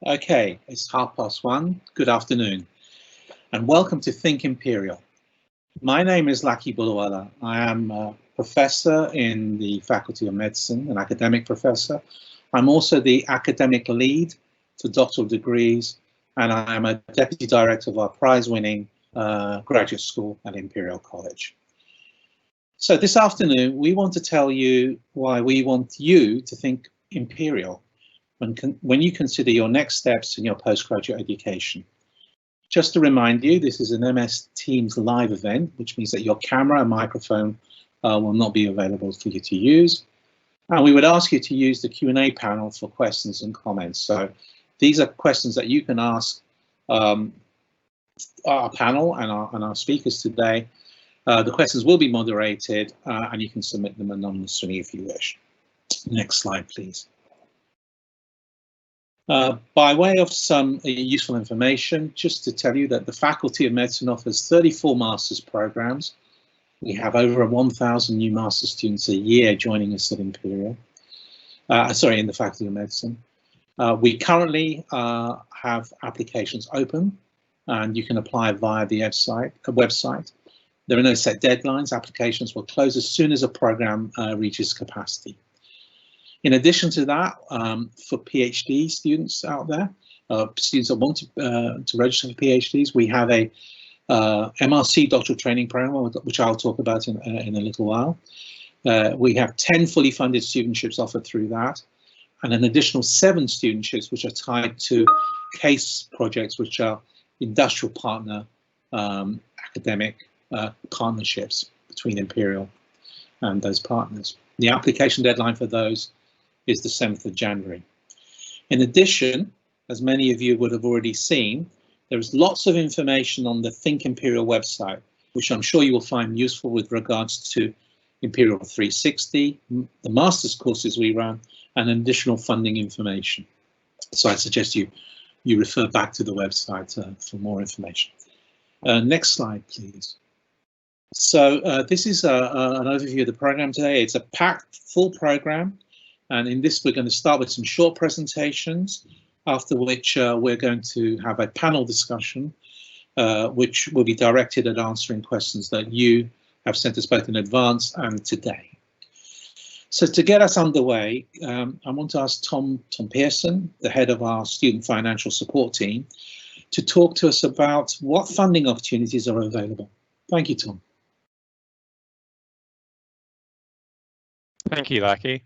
Okay, it's 1:30. Good afternoon, and welcome to Think Imperial. My name is Laki Buluwala. I am a professor in the Faculty of Medicine, an academic professor. I'm also the academic lead for doctoral degrees, and I am a deputy director of our prize-winning graduate school at Imperial College. So this afternoon, we want to tell you why we want you to think Imperial when you consider your next steps in your postgraduate education. Just to remind you, this is an MS Teams live event, which means that your camera and microphone will not be available for you to use. And we would ask you to use the Q&A panel for questions and comments. So these are questions that you can ask our panel and our speakers today. The questions will be moderated and you can submit them anonymously if you wish. Next slide, please. By way of some useful information, just to tell you that the Faculty of Medicine offers 34 master's programs. We have over 1,000 new master's students a year joining us at Imperial, in the Faculty of Medicine. We currently have applications open and you can apply via the website. There are no set deadlines. Applications will close as soon as a program reaches capacity. In addition to that, for PhD students out there, students that want to register for PhDs, we have a MRC doctoral training program, which I'll talk about in a little while. We have 10 fully funded studentships offered through that, and an additional 7 studentships which are tied to case projects, which are industrial partner academic partnerships between Imperial and those partners. The application deadline for those is the 7th of January. In addition, as many of you would have already seen, there is lots of information on the Think Imperial website, which I'm sure you will find useful with regards to Imperial 360, the master's courses we run, and additional funding information. So I suggest you refer back to the website for more information. Next slide, please. So this is an overview of the program today. It's a packed full program. And in this, we're going to start with some short presentations, after which we're going to have a panel discussion, which will be directed at answering questions that you have sent us both in advance and today. So to get us underway, I want to ask Tom Pearson, the head of our student financial support team, to talk to us about what funding opportunities are available. Thank you, Tom. Thank you, Lucky.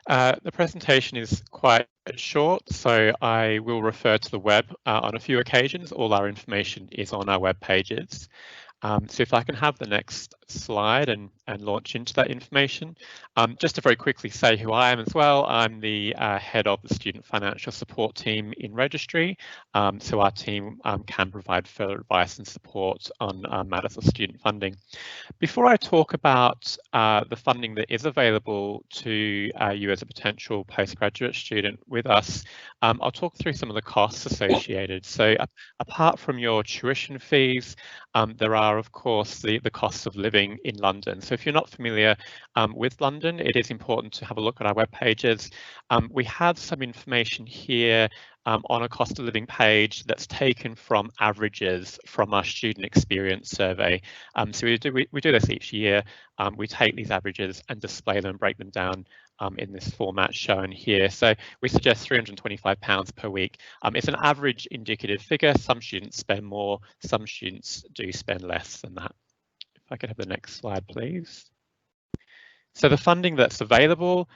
The presentation is quite short, so I will refer to the web on a few occasions. All our information is on our web pages. So if I can have the next slide and launch into that information. Just to very quickly say who I am as well, I'm the head of the Student Financial Support Team in Registry. So our team can provide further advice and support on matters of student funding. Before I talk about the funding that is available to you as a potential postgraduate student with us, I'll talk through some of the costs associated. So apart from your tuition fees, there are, of course, the costs of living in London. So if you're not familiar with London, it is important to have a look at our web pages. We have some information here on a cost of living page that's taken from averages from our student experience survey. So we do this each year. We take these averages and display them, break them down in this format shown here. So we suggest £325 per week. It's an average indicative figure. Some students spend more, some students do spend less than that. If I could have the next slide, please. So the funding that's available,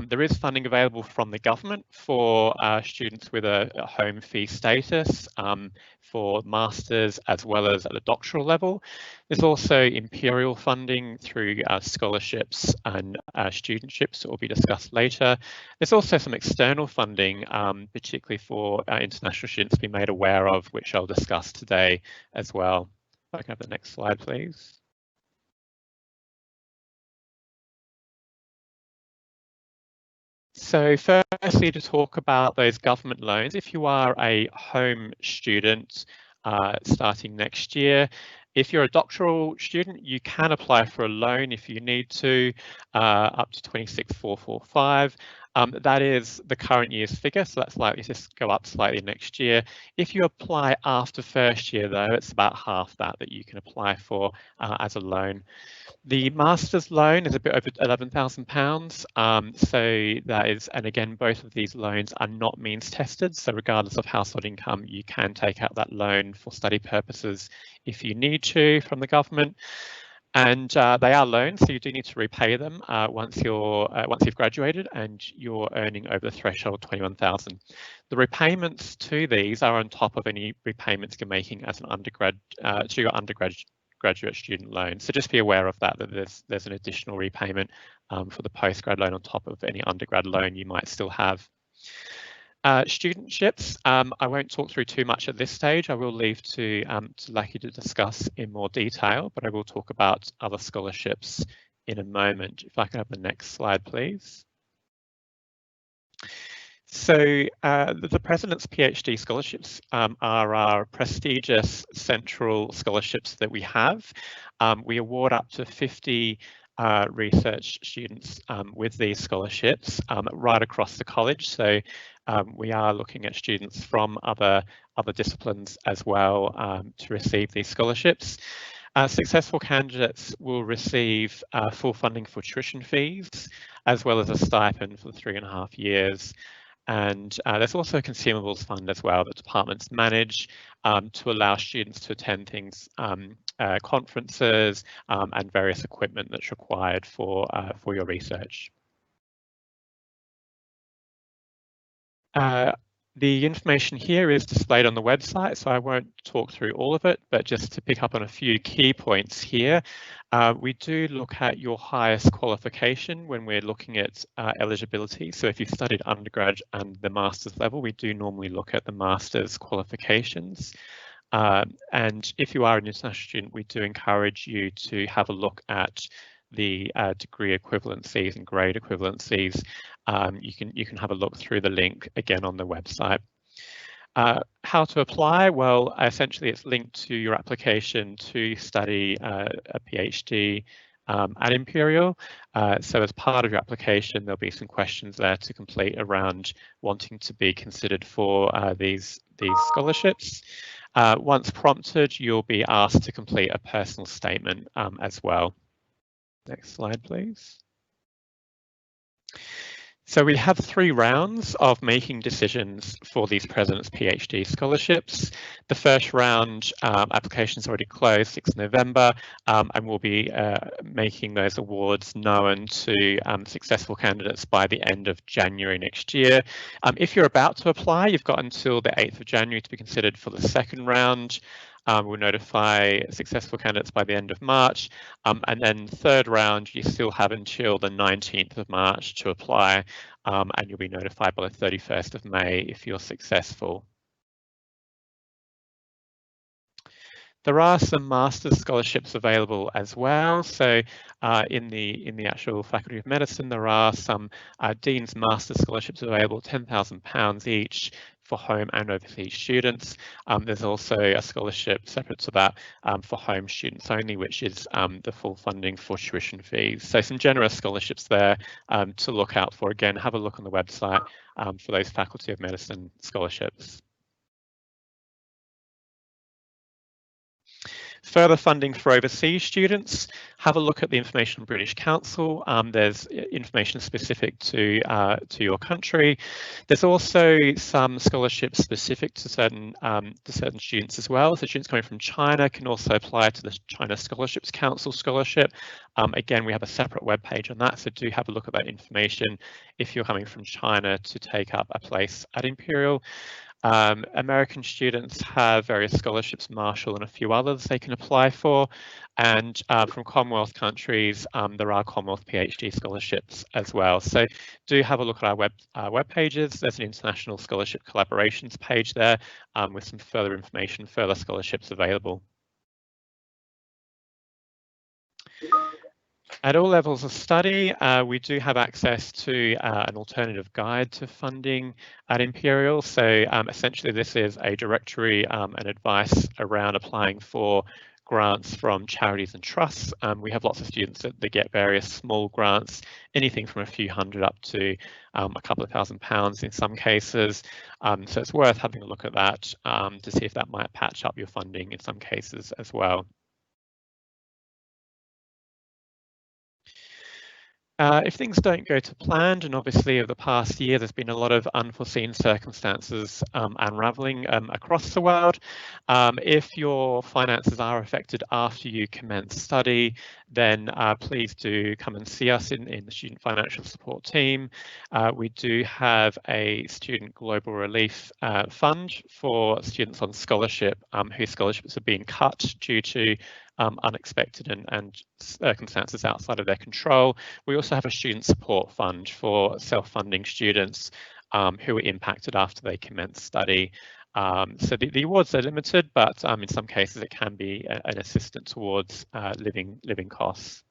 there is funding available from the government for students with a home fee status for masters as well as at the doctoral level. There's also Imperial funding through scholarships and studentships that will be discussed later. There's also some external funding, particularly for international students to be made aware of, which I'll discuss today as well. If I can have the next slide, please. So firstly, to talk about those government loans, if you are a home student starting next year, if you're a doctoral student, you can apply for a loan if you need to, up to 26,445. That is the current year's figure, so that's likely to go up slightly next year. If you apply after first year, though, it's about half that you can apply for as a loan. The master's loan is a bit over £11,000. So that is, and again, both of these loans are not means tested. So regardless of household income, you can take out that loan for study purposes if you need to from the government. And they are loans, so you do need to repay them once you've graduated and you're earning over the threshold of 21,000. The repayments to these are on top of any repayments you're making as an undergrad to your undergraduate student loan. So just be aware of that there's an additional repayment for the postgrad loan on top of any undergrad loan you might still have. Studentships, I won't talk through too much at this stage. I will leave to Lucky to discuss in more detail, but I will talk about other scholarships in a moment. If I can have the next slide, please. So the President's PhD scholarships are our prestigious central scholarships that we have. We award up to 50 research students with these scholarships right across the college. So we are looking at students from other disciplines as well to receive these scholarships. Successful candidates will receive full funding for tuition fees, as well as a stipend for 3.5 years. And there's also a consumables fund as well that departments manage to allow students to attend things, conferences and various equipment that's required for your research. The information here is displayed on the website, so I won't talk through all of it, but just to pick up on a few key points here. We do look at your highest qualification when we're looking at eligibility. So if you've studied undergrad and the master's level, we do normally look at the master's qualifications. And if you are an international student, we do encourage you to have a look at the degree equivalencies and grade equivalencies. You can have a look through the link again on the website. How to apply? Well, essentially it's linked to your application to study a PhD at Imperial. So as part of your application, there'll be some questions there to complete around wanting to be considered for these scholarships. Once prompted, you'll be asked to complete a personal statement as well. Next slide, please. So we have 3 rounds of making decisions for these President's PhD scholarships. The first round applications already closed 6th November, and we'll be making those awards known to successful candidates by the end of January next year. If you're about to apply, you've got until the 8th of January to be considered for the second round. We'll notify successful candidates by the end of March, and then third round you still have until the 19th of March to apply, and you'll be notified by the 31st of May if you're successful. There are some master's scholarships available as well. So in the actual Faculty of Medicine, there are some Dean's Master scholarships available, £10,000 each for home and overseas students. There's also a scholarship separate to that for home students only, which is the full funding for tuition fees. So some generous scholarships there to look out for. Again, have a look on the website for those Faculty of Medicine scholarships. Further funding for overseas students, have a look at the information on British Council. There's information specific to your country. There's also some scholarships specific to certain students as well. So students coming from China can also apply to the China Scholarships Council scholarship. Again, we have a separate web page on that, so do have a look at that information if you're coming from China to take up a place at Imperial. American students have various scholarships, Marshall and a few others they can apply for, and from Commonwealth countries there are Commonwealth PhD scholarships as well. So do have a look at our web pages. There's an international scholarship collaborations page there with some further information, further scholarships available. At all levels of study, we do have access to an alternative guide to funding at Imperial. So essentially this is a directory and advice around applying for grants from charities and trusts. We have lots of students that get various small grants, anything from a few hundred up to a couple of £1,000 in some cases. So it's worth having a look at that to see if that might patch up your funding in some cases as well. If things don't go to plan, and obviously over the past year there's been a lot of unforeseen circumstances unravelling across the world, if your finances are affected after you commence study, then please do come and see us in the Student Financial Support team. We do have a Student Global Relief Fund for students on scholarship whose scholarships have been cut due to unexpected and circumstances outside of their control. We also have a student support fund for self-funding students who were impacted after they commenced study. So the awards are limited, but in some cases it can be an assistance towards living costs.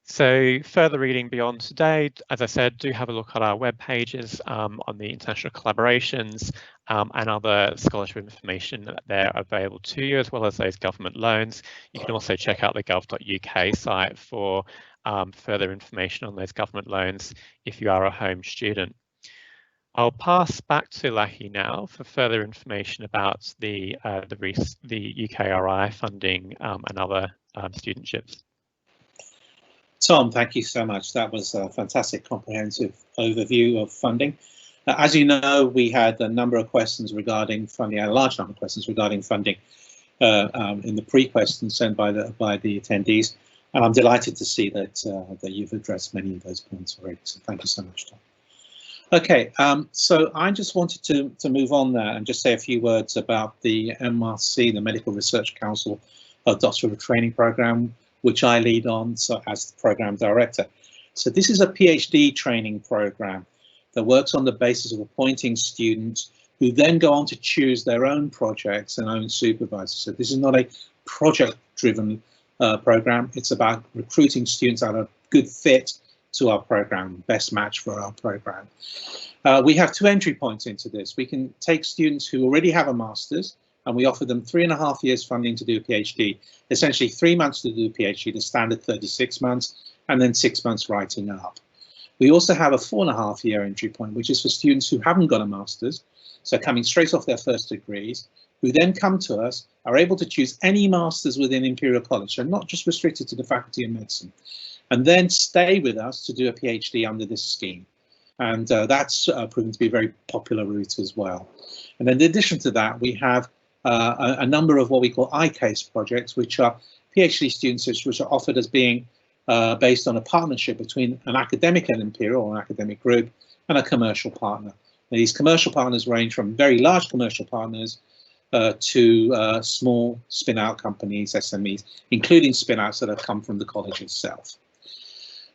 So further reading beyond today, as I said, do have a look at our web pages on the international collaborations and other scholarship information that they're available to you, as well as those government loans. You can also check out the gov.uk site for further information on those government loans if you are a home student. I'll pass back to Lahi now for further information about the UKRI funding and other studentships. Tom, thank you so much. That was a fantastic comprehensive overview of funding. As you know, we had a number of questions regarding funding, a large number of questions regarding funding in the pre-questions sent by the attendees, and I'm delighted to see that that you've addressed many of those points already. So thank you so much, Tom. Okay, so I just wanted to move on there and just say a few words about the MRC, the Medical Research Council Doctoral Training Program, which I lead on as the program director. So this is a PhD training program that works on the basis of appointing students who then go on to choose their own projects and own supervisors. So this is not a project-driven program. It's about recruiting students that are a good fit to our program, best match for our program. We have two entry points into this. We can take students who already have a master's and we offer them 3.5 years funding to do a PhD, essentially 3 months to do a PhD, the standard 36 months, and then 6 months writing up. We also have a 4.5 year entry point, which is for students who haven't got a master's, so coming straight off their first degrees, who then come to us, are able to choose any master's within Imperial College, so not just restricted to the Faculty of Medicine, and then stay with us to do a PhD under this scheme. And that's proven to be a very popular route as well. And then in addition to that, we have a number of what we call iCase projects, which are PhD students which are offered as being based on a partnership between an academic at Imperial, or an academic group, and a commercial partner. Now, these commercial partners range from very large commercial partners to small spin-out companies, SMEs, including spin-outs that have come from the college itself.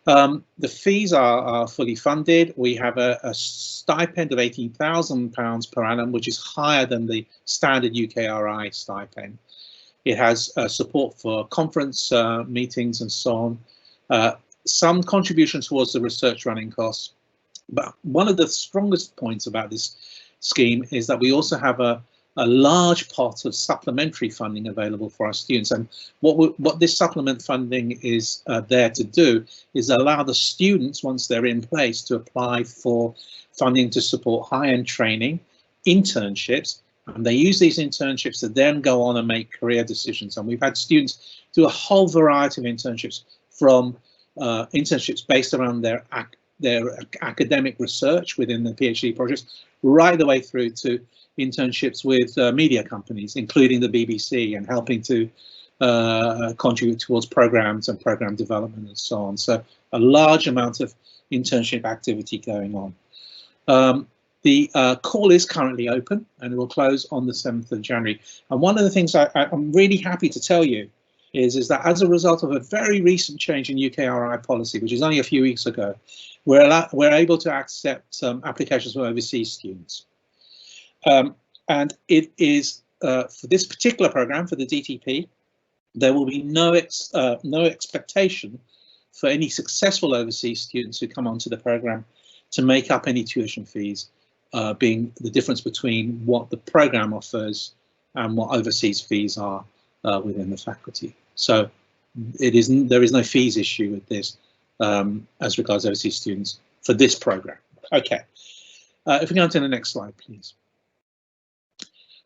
The fees are fully funded. We have a stipend of £18,000 per annum, which is higher than the standard UKRI stipend. It has support for conference meetings and so on, some contribution towards the research running costs. But one of the strongest points about this scheme is that we also have a large pot of supplementary funding available for our students. And what this supplement funding is there to do is allow the students, once they're in place, to apply for funding to support high-end training, internships, and they use these internships to then go on and make career decisions. And we've had students do a whole variety of internships, from internships based around their academic research within the PhD projects, right the way through to internships with media companies, including the BBC, and helping to contribute towards programs and program development and so on. So a large amount of internship activity going on. The call is currently open and it will close on the 7th of January. And one of the things I'm really happy to tell you is that as a result of a very recent change in UKRI policy, which is only a few weeks ago, we're able to accept applications from overseas students. And it is for this particular program, for the DTP, there will be no expectation for any successful overseas students who come onto the program to make up any tuition fees, being the difference between what the program offers and what overseas fees are within the faculty. So there is no fees issue with this as regards overseas students for this program. Okay, if we go on to the next slide, please.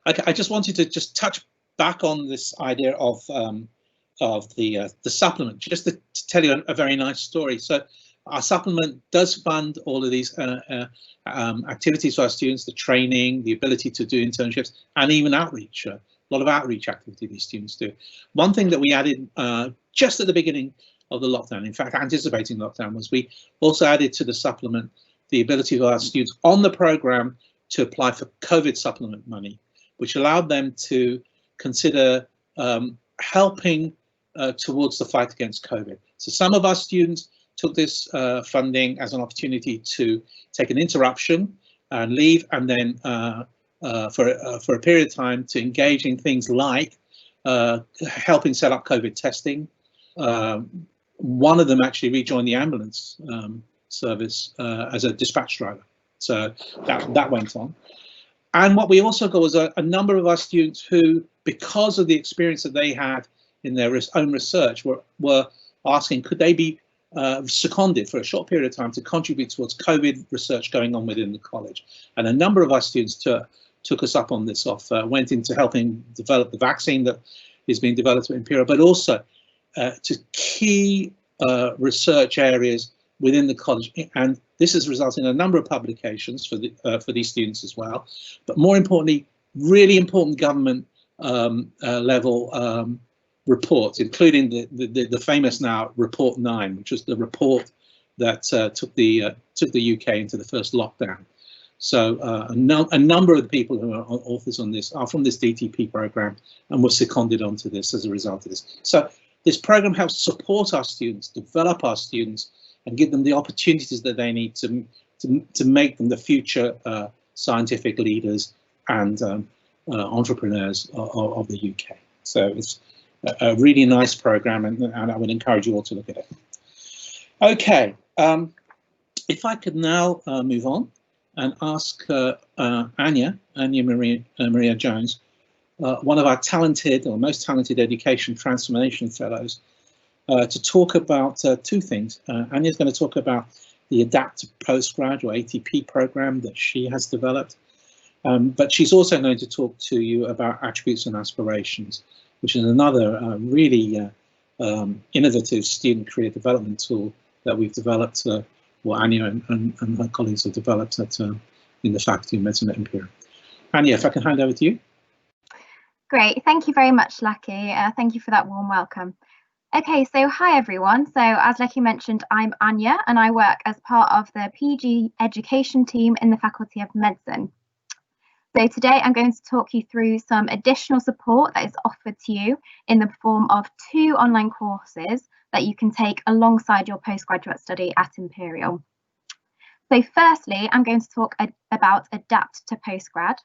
Okay, I just wanted to touch back on this idea of the supplement, just to tell you a very nice story. So our supplement does fund all of these activities for our students, the training, the ability to do internships, and even outreach. A lot of outreach activity these students do. One thing that we added just at the beginning of the lockdown, in fact, anticipating lockdown, was we also added to the supplement the ability of our students on the program to apply for COVID supplement money, which allowed them to consider helping towards the fight against COVID. So some of our students took this funding as an opportunity to take an interruption and leave, and then for a period of time to engage in things like helping set up COVID testing. One of them actually rejoined the ambulance service as a dispatch driver. So that went on. And what we also got was a number of our students who, because of the experience that they had in their own research, were asking, could they be seconded for a short period of time to contribute towards COVID research going on within the college. And a number of our students took us up on this offer, went into helping develop the vaccine that is being developed at Imperial, but also to key research areas within the college. And this has resulted in a number of publications for these students as well. But more importantly, really important government level reports, including the famous now Report 9, which was the report that took the UK into the first lockdown. So a number of the people who are authors on this are from this DTP program and were seconded onto this as a result of this. So this program helps support our students, develop our students, and give them the opportunities that they need to make them the future scientific leaders and entrepreneurs of the UK. So it's a really nice program, and I would encourage you all to look at it. Okay, if I could now move on and ask Anya Maria Jones, one of our talented or most talented education transformation fellows, to talk about two things. Anya's going to talk about the Adaptive Postgrad or ATP program that she has developed, but she's also going to talk to you about attributes and aspirations, which is another really innovative student career development tool that we've developed, well, Anya and her colleagues have developed at, in the Faculty of Medicine at Imperial. Anya, if I can hand over to you. Great, thank you very much, Lucky. Thank you for that warm welcome. Okay, so hi everyone. So as Lucky mentioned, I'm Anya and I work as part of the PG education team in the Faculty of Medicine. So today I'm going to talk you through some additional support that is offered to you in the form of 2 online courses that you can take alongside your postgraduate study at Imperial. So firstly, I'm going to talk about Adapt to Postgrad.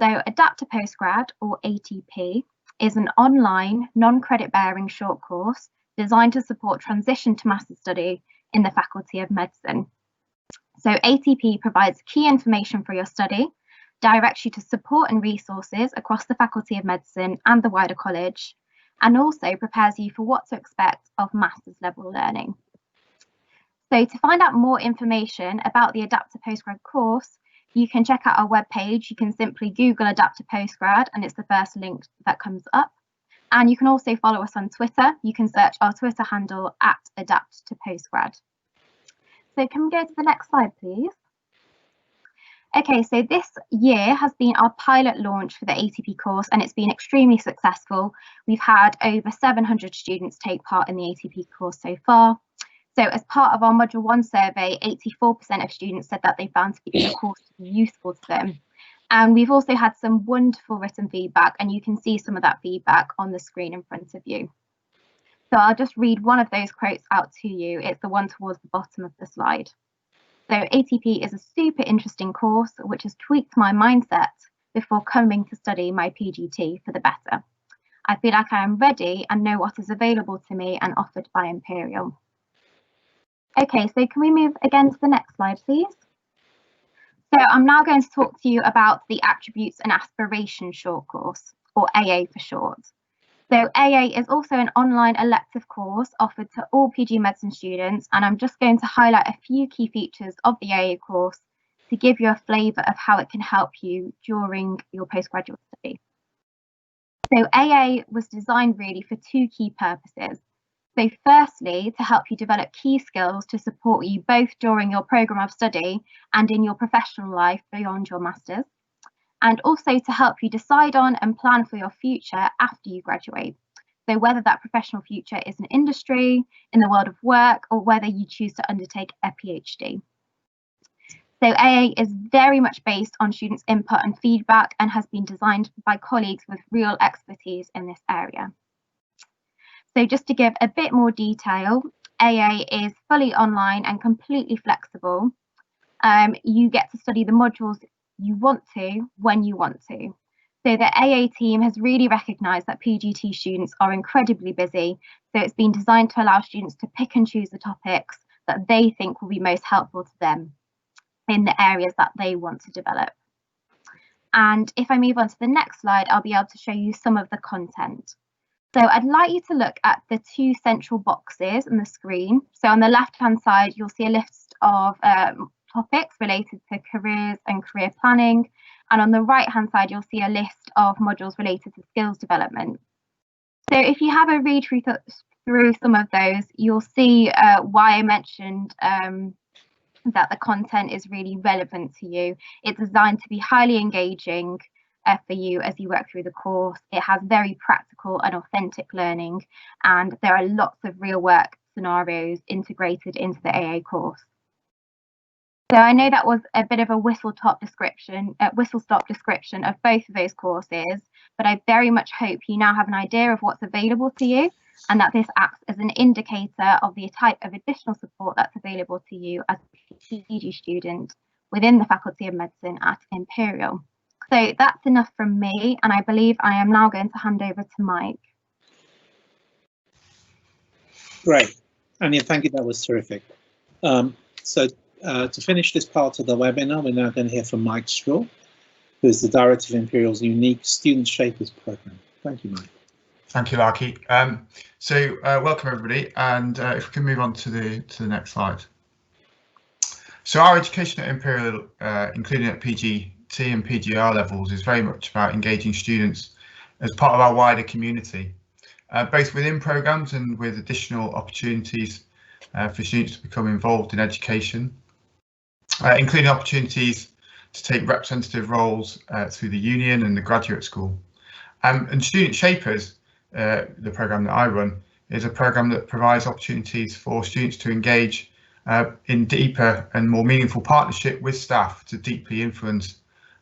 So Adapt to Postgrad, or ATP, is an online, non-credit bearing short course designed to support transition to master's study in the Faculty of Medicine. So ATP provides key information for your study, directs you to support and resources across the Faculty of Medicine and the wider college, and also prepares you for what to expect of master's level learning. So to find out more information about the Adapt to Postgrad course, you can check out our webpage. You can simply Google Adapt to Postgrad and it's the first link that comes up. And you can also follow us on Twitter. You can search our Twitter handle at Adapt to Postgrad. So can we go to the next slide, please? Okay, so this year has been our pilot launch for the ATP course and it's been extremely successful. We've had over 700 students take part in the ATP course so far. So as part of our Module 1 survey, 84% of students said that they found the course to be useful to them. And we've also had some wonderful written feedback, and you can see some of that feedback on the screen in front of you. So I'll just read one of those quotes out to you. It's the one towards the bottom of the slide. So ATP is a super interesting course which has tweaked my mindset before coming to study my PGT for the better. I feel like I am ready and know what is available to me and offered by Imperial. Okay, so can we move again to the next slide, please? So I'm now going to talk to you about the Attributes and Aspirations short course, or AA for short. So AA is also an online elective course offered to all PG Medicine students, and I'm just going to highlight a few key features of the AA course to give you a flavour of how it can help you during your postgraduate study. So AA was designed really for 2 key purposes. So firstly, to help you develop key skills to support you both during your programme of study and in your professional life beyond your masters, and also to help you decide on and plan for your future after you graduate. So whether that professional future is in industry, in the world of work, or whether you choose to undertake a PhD. So AA is very much based on students' input and feedback and has been designed by colleagues with real expertise in this area. So just to give a bit more detail, AA is fully online and completely flexible. You get to study the modules you want to when you want to. So the AA team has really recognised that PGT students are incredibly busy, so it's been designed to allow students to pick and choose the topics that they think will be most helpful to them in the areas that they want to develop. And if I move on to the next slide, I'll be able to show you some of the content. So I'd like you to look at the 2 central boxes on the screen. So on the left-hand side, you'll see a list of topics related to careers and career planning. And on the right-hand side, you'll see a list of modules related to skills development. So if you have a read through some of those, you'll see why I mentioned that the content is really relevant to you. It's designed to be highly engaging for you as you work through the course. It has very practical and authentic learning, and there are lots of real work scenarios integrated into the AA course. So I know that was a bit of a whistle-stop description of both of those courses, but I very much hope you now have an idea of what's available to you, and that this acts as an indicator of the type of additional support that's available to you as a PG student within the Faculty of Medicine at Imperial. So that's enough from me, and I believe I am now going to hand over to Mike. Great, Anya, thank you, that was terrific. To finish this part of the webinar, we're now going to hear from Mike Straw, who is the Director of Imperial's unique Student Shapers program. Thank you, Mike. Thank you, Larky. Welcome everybody, and if we can move on to the next slide. So our education at Imperial, including at PGT and PGR levels, is very much about engaging students as part of our wider community, both within programmes and with additional opportunities for students to become involved in education, including opportunities to take representative roles through the union and the graduate school. And Student Shapers, the programme that I run, is a programme that provides opportunities for students to engage in deeper and more meaningful partnership with staff to deeply influence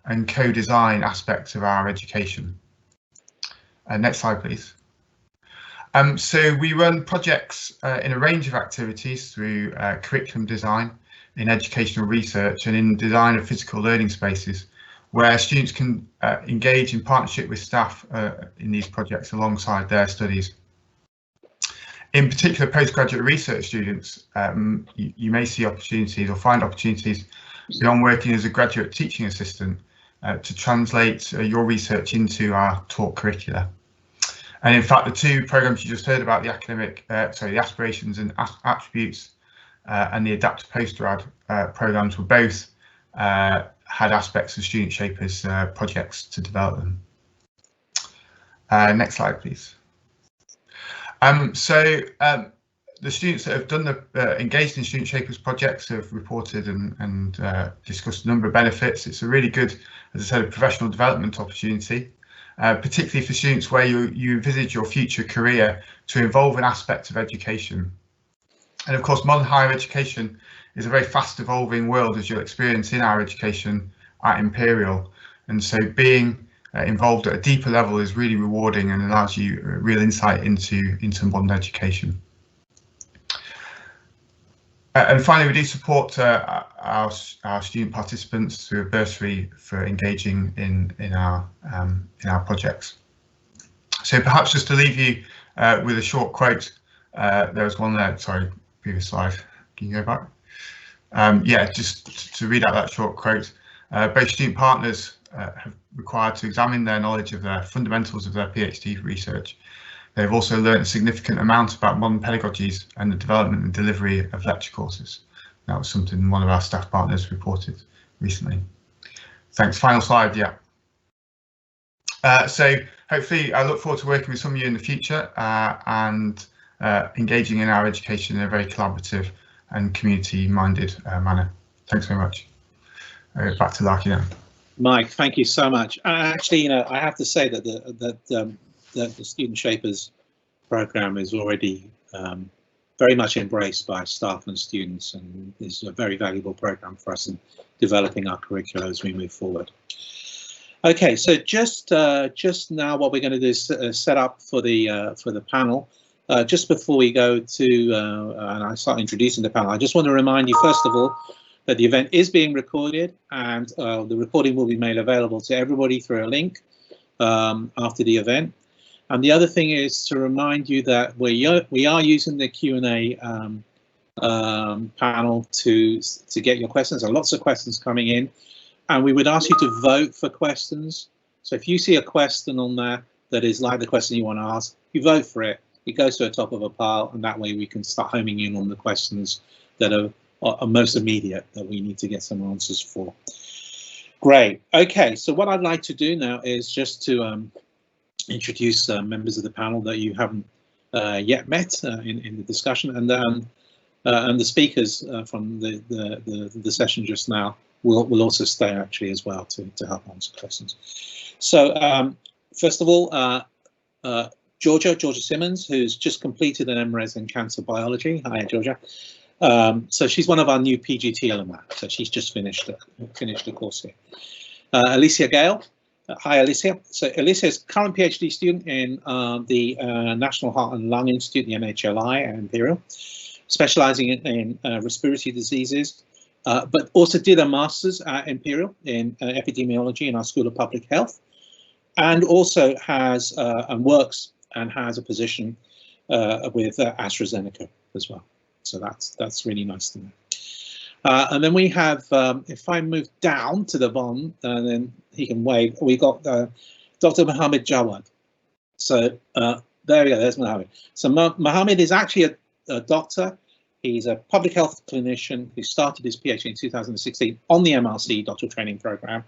and co-design aspects of our education. Next slide, please. So we run projects in a range of activities through curriculum design, in educational research, and in design of physical learning spaces, where students can engage in partnership with staff in these projects alongside their studies. In particular, postgraduate research students, you may see opportunities or find opportunities beyond working as a graduate teaching assistant to translate your research into our taught curricula. And in fact, the two programmes you just heard about, the the aspirations and attributes and the adapt to postgrad programmes, were both had aspects of Student Shapers projects to develop them. Next slide, please. The students that have done the engaged in Student Shapers projects have reported and discussed a number of benefits. It's a really good, as I said, a professional development opportunity, particularly for students where you envisage your future career to involve an aspect of education. And of course, modern higher education is a very fast evolving world, as you'll experience in our education at Imperial. And so being involved at a deeper level is really rewarding and allows you a real insight into modern education. And finally, we do support our student participants through a bursary for engaging in our projects. So perhaps just to leave you with a short quote, there was one there, sorry, previous slide, can you go back? Yeah, just to read out that short quote. Both student partners have required to examine their knowledge of the fundamentals of their PhD research. They've also learned a significant amount about modern pedagogies and the development and delivery of lecture courses. That was something one of our staff partners reported recently. Thanks. Final slide, yeah. So hopefully I look forward to working with some of you in the future and engaging in our education in a very collaborative and community-minded manner. Thanks very much. Back to Larky now. Mike, thank you so much. Actually, you know, I have to say that the Student Shapers program is already very much embraced by staff and students, and is a very valuable program for us in developing our curricula as we move forward. Okay, so just now what we're going to do is set up for the panel. Just before we go to and I start introducing the panel, I just want to remind you first of all that the event is being recorded, and the recording will be made available to everybody through a link after the event. And the other thing is to remind you that we are using the Q&A panel to get your questions. There are lots of questions coming in, and we would ask you to vote for questions. So if you see a question on there that is like the question you want to ask, you vote for it. It goes to the top of a pile, and that way we can start homing in on the questions that are most immediate, that we need to get some answers for. Great. Okay, so what I'd like to do now is just to introduce members of the panel that you haven't yet met in the discussion, and the speakers from the session just now will also stay actually as well to help answer questions. So first of all, Georgia Simmons, who's just completed an MRes in cancer biology. Hi, Georgia. So she's one of our new PGT alumni. So she's just finished the course here. Alicia Gale. Hi, Alicia. So Alicia is current PhD student in the National Heart and Lung Institute, the NHLI at Imperial, specializing in respiratory diseases, but also did a master's at Imperial in epidemiology in our School of Public Health, and also has and works and has a position with AstraZeneca as well. So that's really nice to know. And then we have, if I move down to the bottom, then he can wave. We got Dr. Mohammed Jawad. So there we go. There's Mohammed. So Mohammed is actually a doctor. He's a public health clinician who started his PhD in 2016 on the MRC doctoral training program.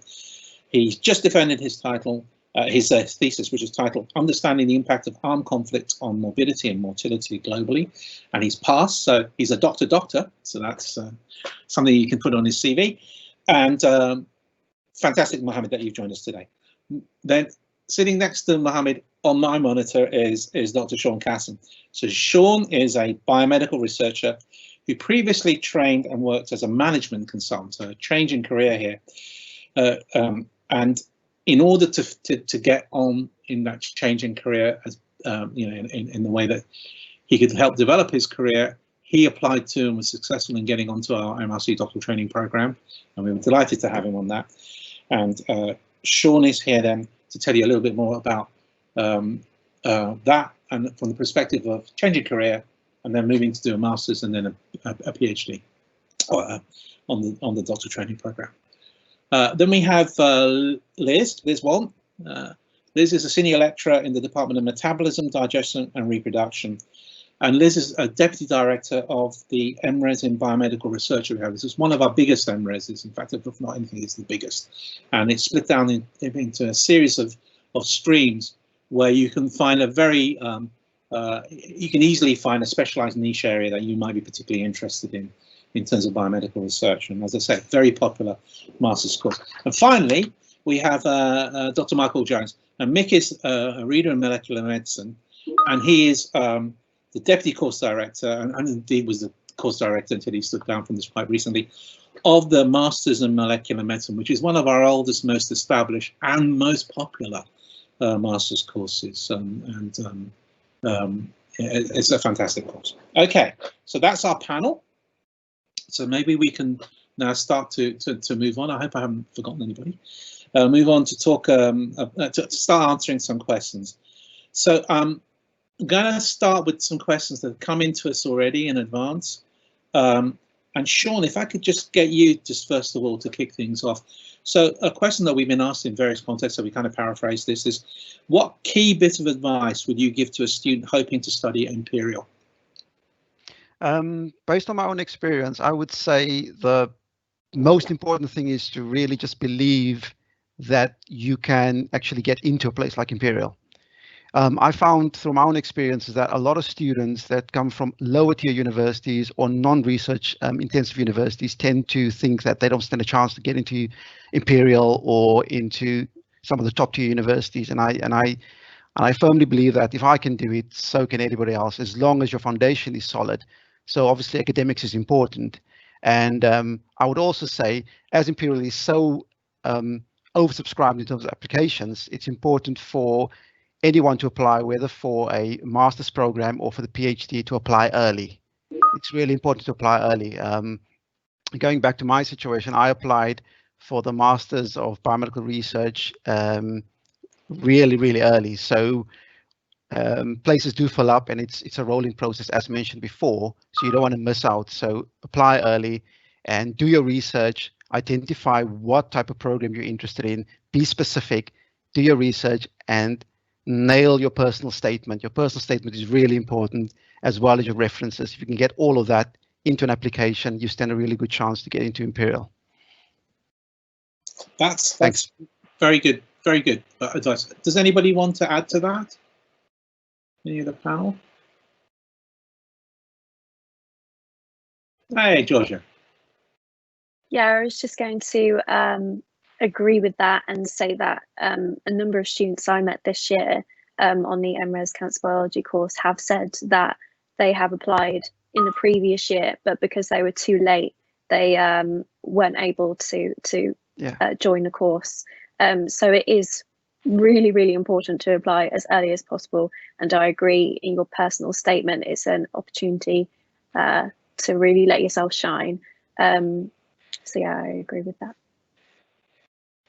He's just defended his title, his thesis, which is titled "Understanding the Impact of Armed Conflict on Morbidity and Mortality Globally," and he's passed. So he's a doctor. So that's something you can put on his CV. And fantastic, Mohammed, that you've joined us today. Then sitting next to Mohammed on my monitor is Dr. Sean Casson. So Sean is a biomedical researcher who previously trained and worked as a management consultant, so a change in career here. And in order to get on in that change in career, as in the way that he could help develop his career, he applied to and was successful in getting onto our MRC doctoral training program, and we were delighted to have him on that. And Sean is here then to tell you a little bit more about that, and from the perspective of changing career and then moving to do a master's and then a PhD on the doctoral training program. Then we have Liz Wong. Liz is a senior lecturer in the Department of Metabolism, Digestion and Reproduction. And Liz is a deputy director of the MRes in biomedical research we have. This is one of our biggest MRes. In fact, if not anything, it's the biggest. And it's split down into a series of streams where you can find a very, you can easily find a specialized niche area that you might be particularly interested in terms of biomedical research. And as I said, very popular master's course. And finally, we have Dr. Michael Jones. And Mick is a reader in molecular medicine, and he is the deputy course director, and indeed was the course director until he stood down from this quite recently, of the Masters in Molecular Medicine, which is one of our oldest, most established and most popular master's courses. It's a fantastic course. Okay, so that's our panel. So maybe we can now start to move on. I hope I haven't forgotten anybody. Move on to talk, to start answering some questions. So I'm going to start with some questions that have come into us already in advance. And Sean, if I could just get you just first of all to kick things off. So a question that we've been asked in various contexts, so we kind of paraphrase this, is what key bit of advice would you give to a student hoping to study at Imperial? Based on my own experience, I would say the most important thing is to really just believe that you can actually get into a place like Imperial. I found through my own experiences that a lot of students that come from lower tier universities or non-research intensive universities tend to think that they don't stand a chance to get into Imperial or into some of the top tier universities. And I firmly believe that if I can do it, so can anybody else, as long as your foundation is solid. So obviously academics is important. And I would also say, as Imperial is so oversubscribed in terms of applications, it's important for anyone to apply, whether for a master's program or for the PhD, to apply early. It's really important to apply early. Going back to my situation, I applied for the Masters of Biomedical Research really early. So places do fill up, and it's a rolling process, as mentioned before, so you don't want to miss out. So apply early and do your research, identify what type of program you're interested in, be specific, do your research, and nail your personal statement. Your personal statement is really important, as well as your references. If you can get all of that into an application, you stand a really good chance to get into Imperial. That's very good advice. Does anybody want to add to that? Any of the panel? Hey, Georgia. Yeah, I was just going to agree with that and say that a number of students I met this year on the MRes Cancer Biology course have said that they have applied in the previous year, but because they were too late, they weren't able to join the course. So it is really, really important to apply as early as possible. And I agree in your personal statement, it's an opportunity to really let yourself shine. So yeah, I agree with that.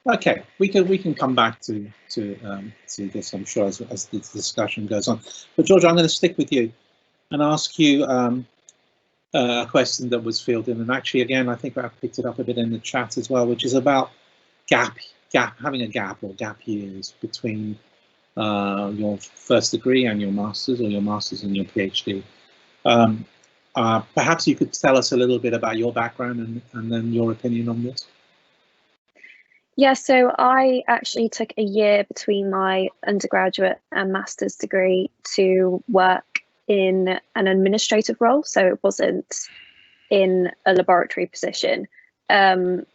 Okay, we can come back to this, I'm sure, as the discussion goes on. But George, I'm going to stick with you and ask you a question that was fielded, and actually, again, I think I picked it up a bit in the chat as well, which is about having a gap or gap years between your first degree and your master's, or your master's and your PhD. Perhaps you could tell us a little bit about your background and then your opinion on this. Yeah, so I actually took a year between my undergraduate and master's degree to work in an administrative role, so it wasn't in a laboratory position. And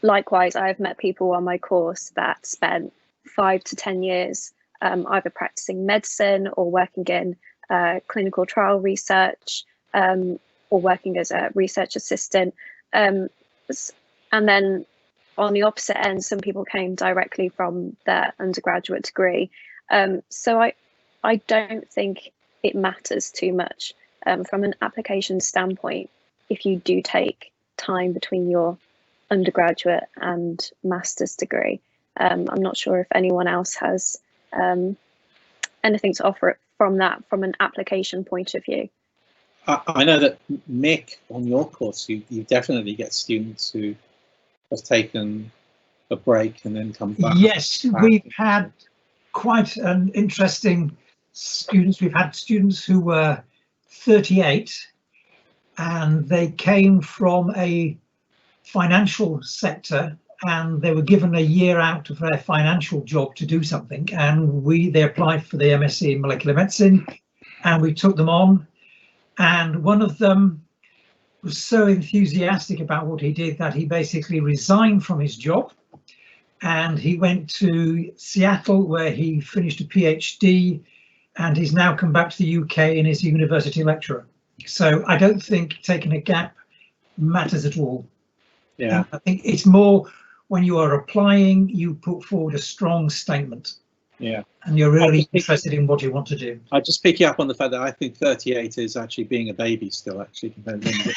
likewise, I've met people on my course that spent 5 to 10 years either practicing medicine or working in clinical trial research, or working as a research assistant. And then on the opposite end, some people came directly from their undergraduate degree. So I don't think it matters too much from an application standpoint if you do take time between your undergraduate and master's degree. I'm not sure if anyone else has anything to offer from an application point of view. I know that, Mick, on your course, you definitely get students who have taken a break and then come back. Yes, we've had quite an interesting students. We've had students who were 38 and they came from a financial sector and they were given a year out of their financial job to do something, and they applied for the MSc in molecular medicine and we took them on, and one of them was so enthusiastic about what he did that he basically resigned from his job and he went to Seattle where he finished a PhD, and he's now come back to the UK and is a university lecturer. So I don't think taking a gap matters at all. Yeah, I think it's more when you are applying, you put forward a strong statement. Yeah, and you're really interested in what you want to do. I just pick you up on the fact that I think 38 is actually being a baby still, actually, compared to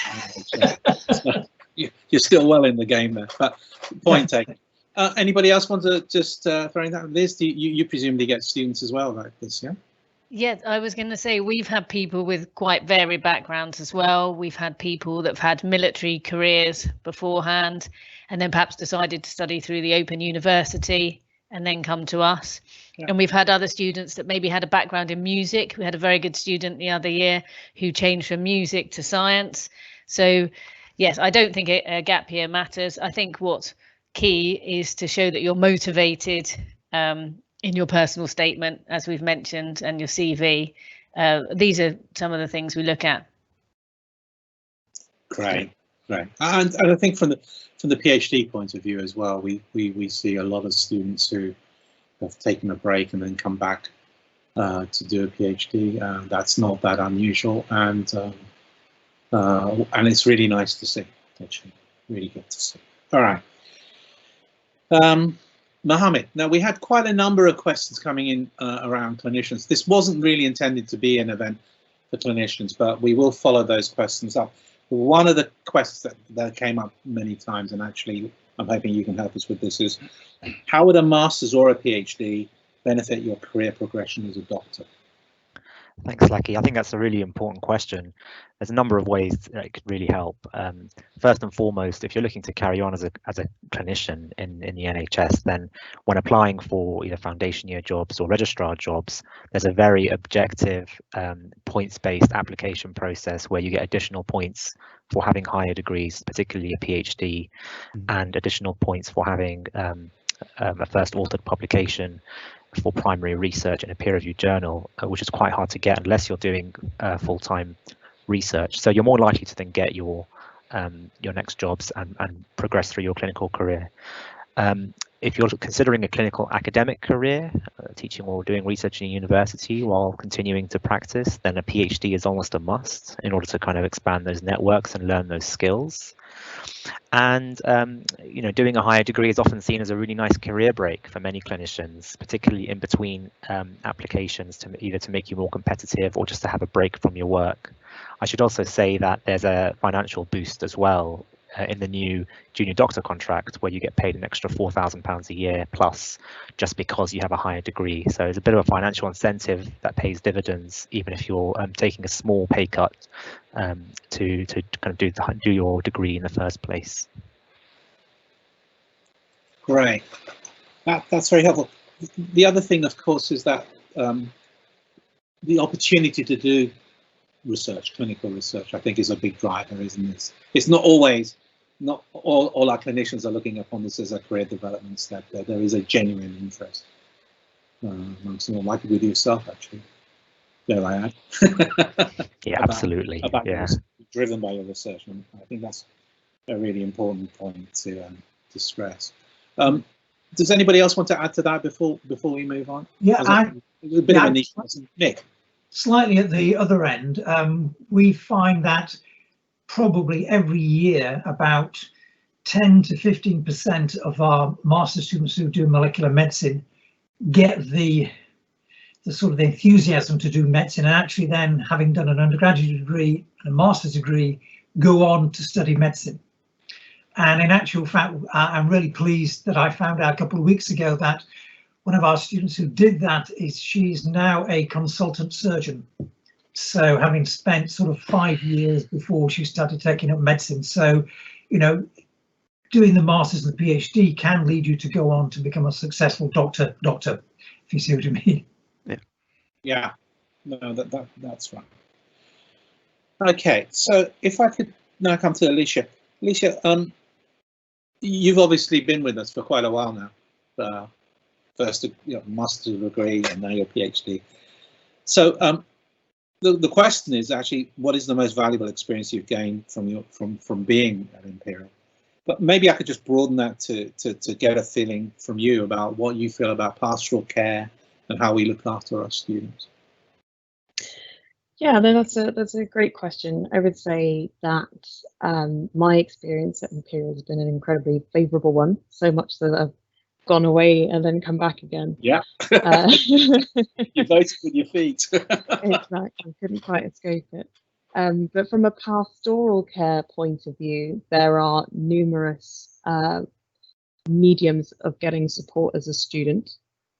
so you're still well in the game there. But point taken. Anybody else want to just throw in that? Liz, you presumably get students as well like this, yeah? Yeah, I was going to say we've had people with quite varied backgrounds as well. We've had people that have had military careers beforehand and then perhaps decided to study through the Open University and then come to us. Yeah. And we've had other students that maybe had a background in music. We had a very good student the other year who changed from music to science. So yes, I don't think a gap year matters. I think what's key is to show that you're motivated in your personal statement, as we've mentioned, and your CV. These are some of the things we look at. Great. And I think from the PhD point of view as well, we see a lot of students who have taken a break and then come back to do a PhD. That's not that unusual, and it's really nice to see. Actually, really good to see. All right. Mohammed, now we had quite a number of questions coming in around clinicians. This wasn't really intended to be an event for clinicians, but we will follow those questions up. One of the questions that came up many times, and actually I'm hoping you can help us with this, is how would a master's or a PhD benefit your career progression as a doctor? Thanks, Lucky. I think that's a really important question. There's a number of ways that it could really help. First and foremost, if you're looking to carry on as a clinician in the NHS, then when applying for either foundation year jobs or registrar jobs, there's a very objective points-based application process where you get additional points for having higher degrees, particularly a PhD, and additional points for having a first authored publication for primary research in a peer-reviewed journal, which is quite hard to get unless you're doing full-time research. So you're more likely to then get your next jobs and progress through your clinical career. if you're considering a clinical academic career, teaching or doing research in a university while continuing to practice, then a PhD is almost a must in order to kind of expand those networks and learn those skills. And you know, doing a higher degree is often seen as a really nice career break for many clinicians, particularly in between applications, to either to make you more competitive or just to have a break from your work. I should also say that there's a financial boost as well in the new junior doctor contract, where you get paid an extra £4,000 a year plus just because you have a higher degree. So it's a bit of a financial incentive that pays dividends, even if you're taking a small pay cut to kind of do your degree in the first place. Great, that's very helpful. The other thing, of course, is that the opportunity to do research, clinical research, I think is a big driver, isn't it? It's not always, not all our clinicians are looking upon this as a career development step. There is a genuine interest amongst them, like with yourself, actually. There I am. Yeah, absolutely. Yeah. Driven by your research, and I think that's a really important point to stress. Does anybody else want to add to that before we move on? Yeah, a bit of a neat question. Nick. Slightly at the other end, we find that probably every year about 10 to 15% of our master students who do molecular medicine get the sort of enthusiasm to do medicine, and actually then, having done an undergraduate degree and a master's degree, go on to study medicine. And in actual fact, I'm really pleased that I found out a couple of weeks ago that one of our students who did that she's now a consultant surgeon. So having spent sort of 5 years before she started taking up medicine. So, you know, doing the master's and the PhD can lead you to go on to become a successful doctor, if you see what I mean. Yeah, no, that's right. Okay, so if I could now come to Alicia. Alicia, you've obviously been with us for quite a while now. First, master's degree, and now your PhD. So the question is actually, what is the most valuable experience you've gained from being at Imperial? But maybe I could just broaden that to get a feeling from you about what you feel about pastoral care and how we look after our students. Yeah, no, that's a great question. I would say that my experience at Imperial has been an incredibly favourable one, so much that I've gone away and then come back again. Yeah. You voted with your feet. Exactly, couldn't quite escape it. But from a pastoral care point of view, there are numerous mediums of getting support as a student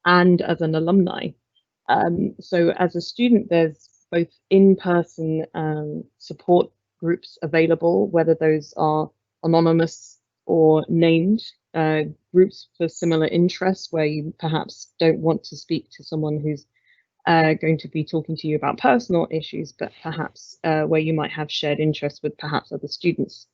and as an alumni. So as a student, there's both in-person support groups available, whether those are anonymous or named, groups for similar interests where you perhaps don't want to speak to someone who's going to be talking to you about personal issues, but perhaps where you might have shared interests with perhaps other students.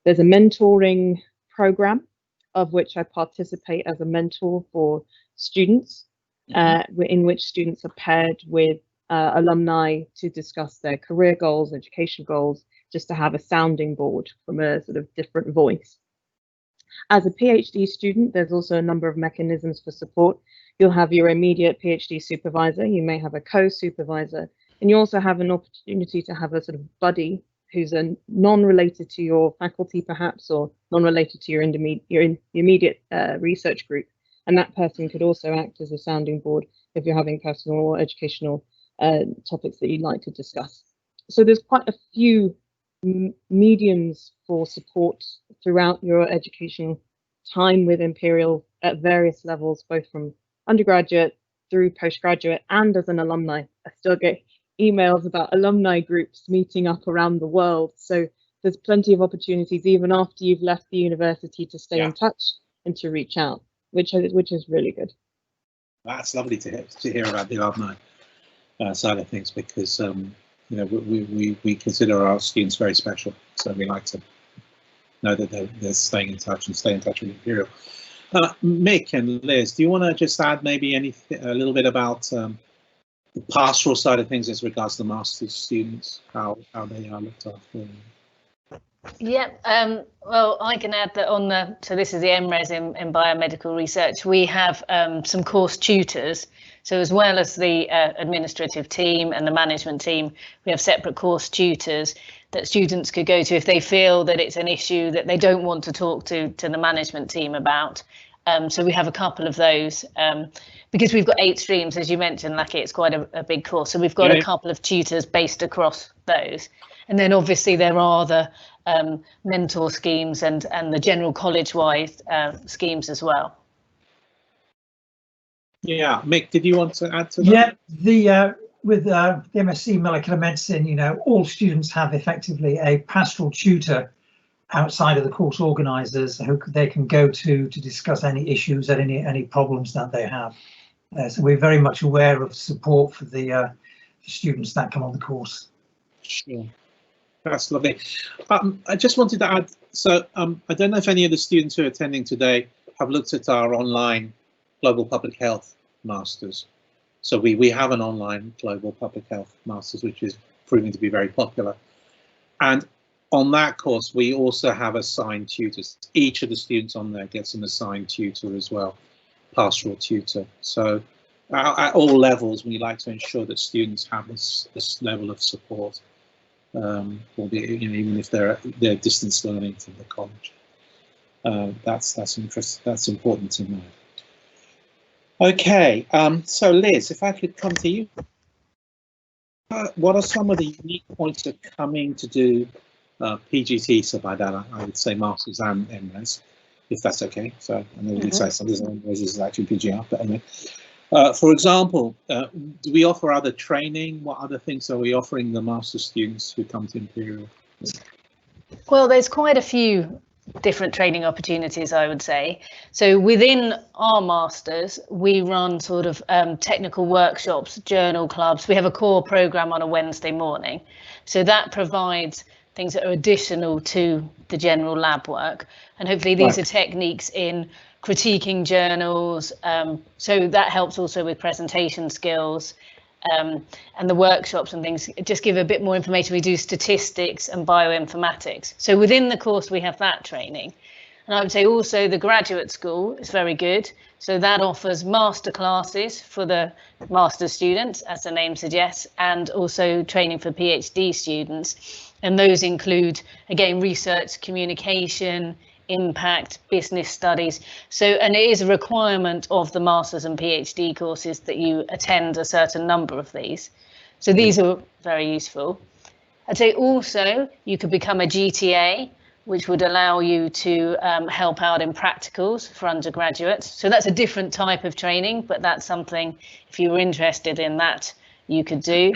There's a mentoring program of which I participate as a mentor for students, in which students are paired with alumni to discuss their career goals, education goals, just to have a sounding board from a sort of different voice. As a PhD student, there's also a number of mechanisms for support. You'll have your immediate PhD supervisor, you may have a co-supervisor, and you also have an opportunity to have a sort of buddy who's non-related to your faculty perhaps, or non-related to your immediate research group. And that person could also act as a sounding board if you're having personal or educational topics that you'd like to discuss. So there's quite a few mediums for support throughout your educational time with Imperial at various levels, both from undergraduate through postgraduate and as an alumni. I still get emails about alumni groups meeting up around the world. So there's plenty of opportunities even after you've left the university to stay in touch and to reach out, which is really good. That's lovely to hear about the alumni side of things, because you know, we consider our students very special, so we like to know that they're staying in touch and stay in touch with Imperial. Mick and Liz, do you want to just add maybe a little bit about the pastoral side of things as regards to the master's students, how they are looked after? Yeah, well, I can add that on the, so this is the MRes in biomedical research. We have some course tutors. So as well as the administrative team and the management team, we have separate course tutors that students could go to if they feel that it's an issue that they don't want to talk to the management team about. So we have a couple of those because we've got 8 streams, as you mentioned, Lucky, it's quite a big course. So we've got a couple of tutors based across those. And then obviously there are the mentor schemes and the general college-wide schemes as well. Yeah, Mick, did you want to add to that? Yeah, with the MSc molecular medicine, you know, all students have effectively a pastoral tutor outside of the course organisers who they can go to discuss any issues and any problems that they have. So we're very much aware of support for the students that come on the course. Sure. That's lovely. I just wanted to add, so I don't know if any of the students who are attending today have looked at our online Global Public Health Masters. So we have an online Global Public Health Masters, which is proving to be very popular. And on that course, we also have assigned tutors. Each of the students on there gets an assigned tutor as well, pastoral tutor. So at all levels, we like to ensure that students have this level of support. Albeit, you know, even if they're distance learning from the college, that's interesting. That's important to know. Okay, so Liz, if I could come to you, what are some of the unique points of coming to do PGT? So by that I would say masters and MRes, if that's okay. So I know we say some MRes is actually PGR, but anyway. For example, do we offer other training? What other things are we offering the master students who come to Imperial? Well, there's quite a few different training opportunities, I would say. So within our masters, we run sort of technical workshops, journal clubs. We have a core program on a Wednesday morning. So that provides things that are additional to the general lab work. And hopefully these are techniques in critiquing journals, so that helps also with presentation skills, and the workshops and things just give a bit more information. We do statistics and bioinformatics. So within the course we have that training. And I would say also the graduate school is very good. So that offers master classes for the master students, as the name suggests, and also training for PhD students. And those include, again, research, communication, impact, business studies. So, and it is a requirement of the masters and PhD courses that you attend a certain number of these. So these are very useful. I'd say also you could become a GTA, which would allow you to help out in practicals for undergraduates. So that's a different type of training, but that's something, if you were interested in that, you could do.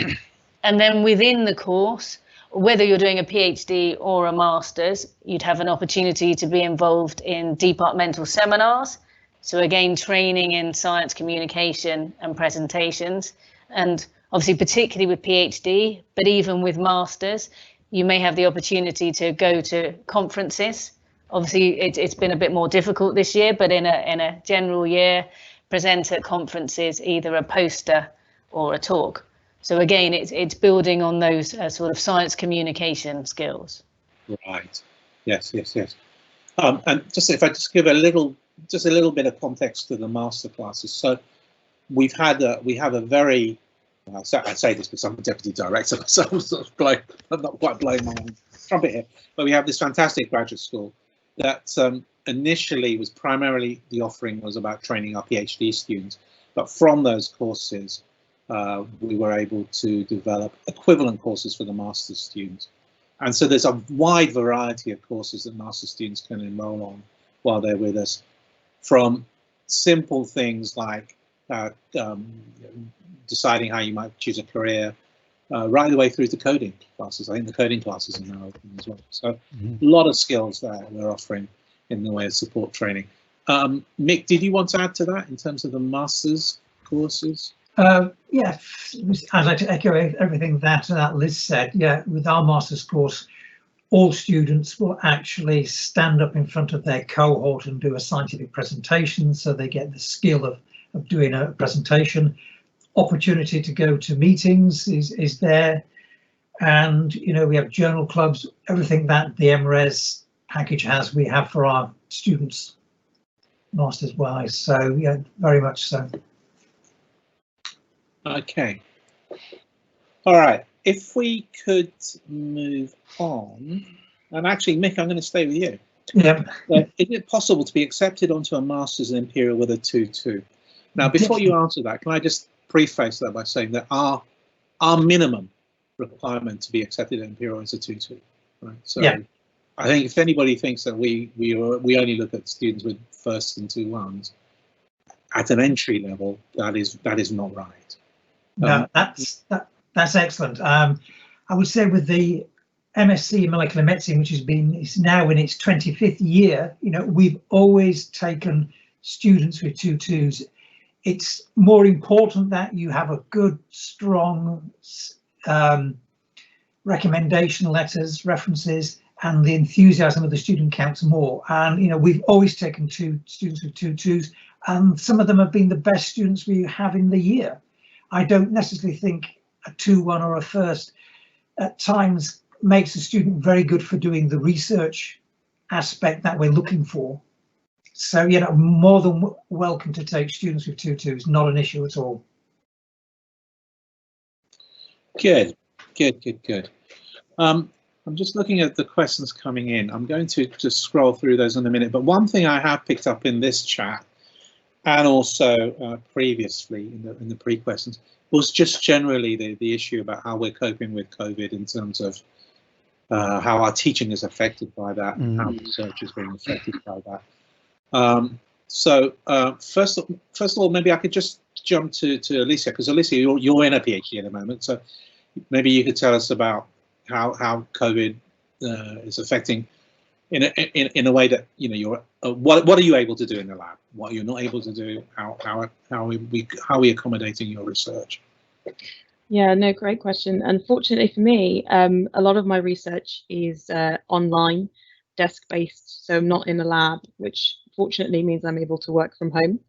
And then within the course, whether you're doing a PhD or a master's, you'd have an opportunity to be involved in departmental seminars. So again, training in science communication and presentations. And obviously, particularly with PhD, but even with masters, you may have the opportunity to go to conferences. Obviously, it's been a bit more difficult this year, but in a general year, present at conferences, either a poster or a talk. So again, it's building on those sort of science communication skills. Right. Yes. And just if I just give a little bit of context to the master classes. So we have a very, I say this because I'm a deputy director, so I'm not quite blowing my own trumpet here, but we have this fantastic graduate school that initially was primarily the offering was about training our PhD students, but from those courses, we were able to develop equivalent courses for the master's students. And so there's a wide variety of courses that master's students can enroll on while they're with us, from simple things like deciding how you might choose a career, right the way through to coding classes. I think the coding classes are now open as well. So a lot of skills there we're offering in the way of support training. Mick, did you want to add to that in terms of the master's courses? Yeah, I'd like to echo everything that Liz said. Yeah, with our master's course, all students will actually stand up in front of their cohort and do a scientific presentation, so they get the skill of doing a presentation. Opportunity to go to meetings is there. and we have journal clubs, everything that the MRes package has, we have for our students, masters wise. So yeah, very much so. Okay. All right. If we could move on, and actually, Mick, I'm going to stay with you. Yeah. Is it possible to be accepted onto a master's in Imperial with a 2-2? Now, before you answer that, can I just preface that by saying that our minimum requirement to be accepted at Imperial is a 2-2, right? So yeah. I think if anybody thinks that we only look at students with firsts and 2-1s at an entry level, that is not right. No, that's excellent. I would say with the MSc in molecular medicine, which is now in its 25th year, we've always taken students with 2-2s. It's more important that you have a good, strong recommendation letters, references, and the enthusiasm of the student counts more. And we've always taken students with 2-2s, and some of them have been the best students we have in the year. I don't necessarily think a 2-1 or a first at times makes a student very good for doing the research aspect that we're looking for. So, more than welcome to take students with 2-2s, not an issue at all. Good. I'm just looking at the questions coming in. I'm going to just scroll through those in a minute. But one thing I have picked up in this chat, and also previously in the pre-questions, was just generally the issue about how we're coping with COVID in terms of how our teaching is affected by that, and how research is being affected by that. So first of all, maybe I could just jump to Alicia, because Alicia, you're in a PhD at the moment, so maybe you could tell us about how COVID is affecting in a way that you're what are you able to do in the lab, what you're not able to do, how are we accommodating your research? Yeah, no, great question. Unfortunately for me, a lot of my research is online, desk-based, so I'm not in a lab, which fortunately means I'm able to work from home.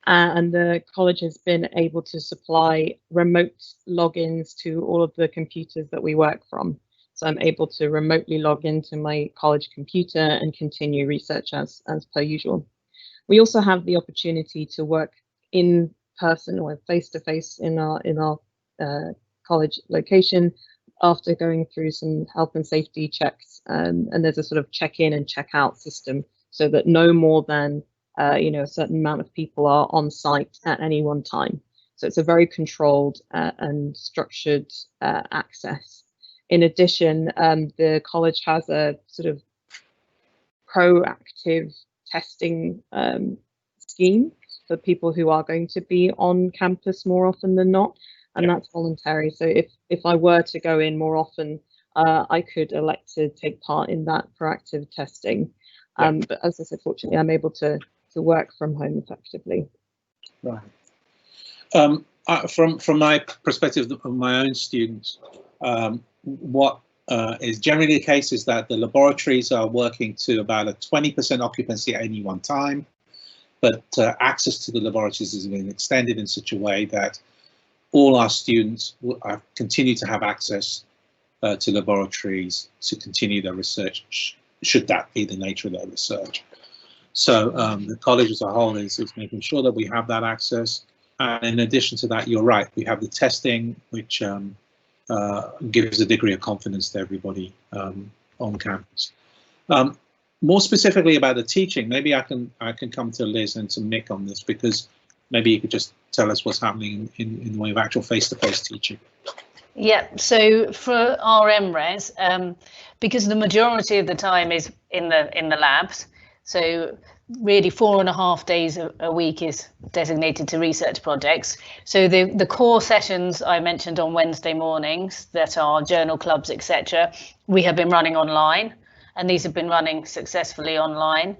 And the college has been able to supply remote logins to all of the computers that we work from. So I'm able to remotely log into my college computer and continue research as per usual. We also have the opportunity to work in person or face-to-face in our college location after going through some health and safety checks, and there's a sort of check-in and check-out system so that no more than a certain amount of people are on site at any one time. So it's a very controlled and structured access. In addition, the college has a sort of proactive testing scheme for people who are going to be on campus more often than not, and that's voluntary. So if I were to go in more often, I could elect to take part in that proactive testing. But as I said, fortunately, I'm able to work from home effectively. Right. From my perspective of my own students, what is generally the case is that the laboratories are working to about a 20% occupancy at any one time, but access to the laboratories has been extended in such a way that all our students will continue to have access to laboratories to continue their research, should that be the nature of their research. So the college as a whole is making sure that we have that access. And in addition to that, you're right, we have the testing, which gives a degree of confidence to everybody on campus. More specifically about the teaching, maybe I can come to Liz and to Nick on this, because maybe you could just tell us what's happening in the way of actual face-to-face teaching. Yeah, so for our MRes, because the majority of the time is in the labs, so really 4.5 days a week is designated to research projects. So the core sessions I mentioned on Wednesday mornings that are journal clubs, etc., we have been running online, and these have been running successfully online.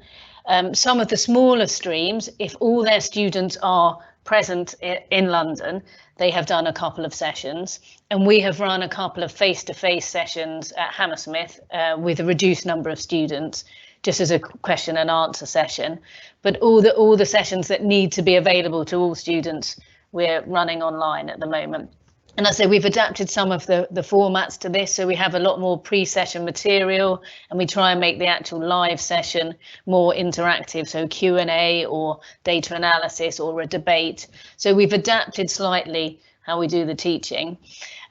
Some of the smaller streams, if all their students are present in London, they have done a couple of sessions, and we have run a couple of face-to-face sessions at Hammersmith with a reduced number of students, just as a question and answer session. But all the sessions that need to be available to all students, we're running online at the moment. And I say we've adapted some of the formats to this, so we have a lot more pre-session material, and we try and make the actual live session more interactive, so Q&A or data analysis or a debate. So we've adapted slightly how we do the teaching.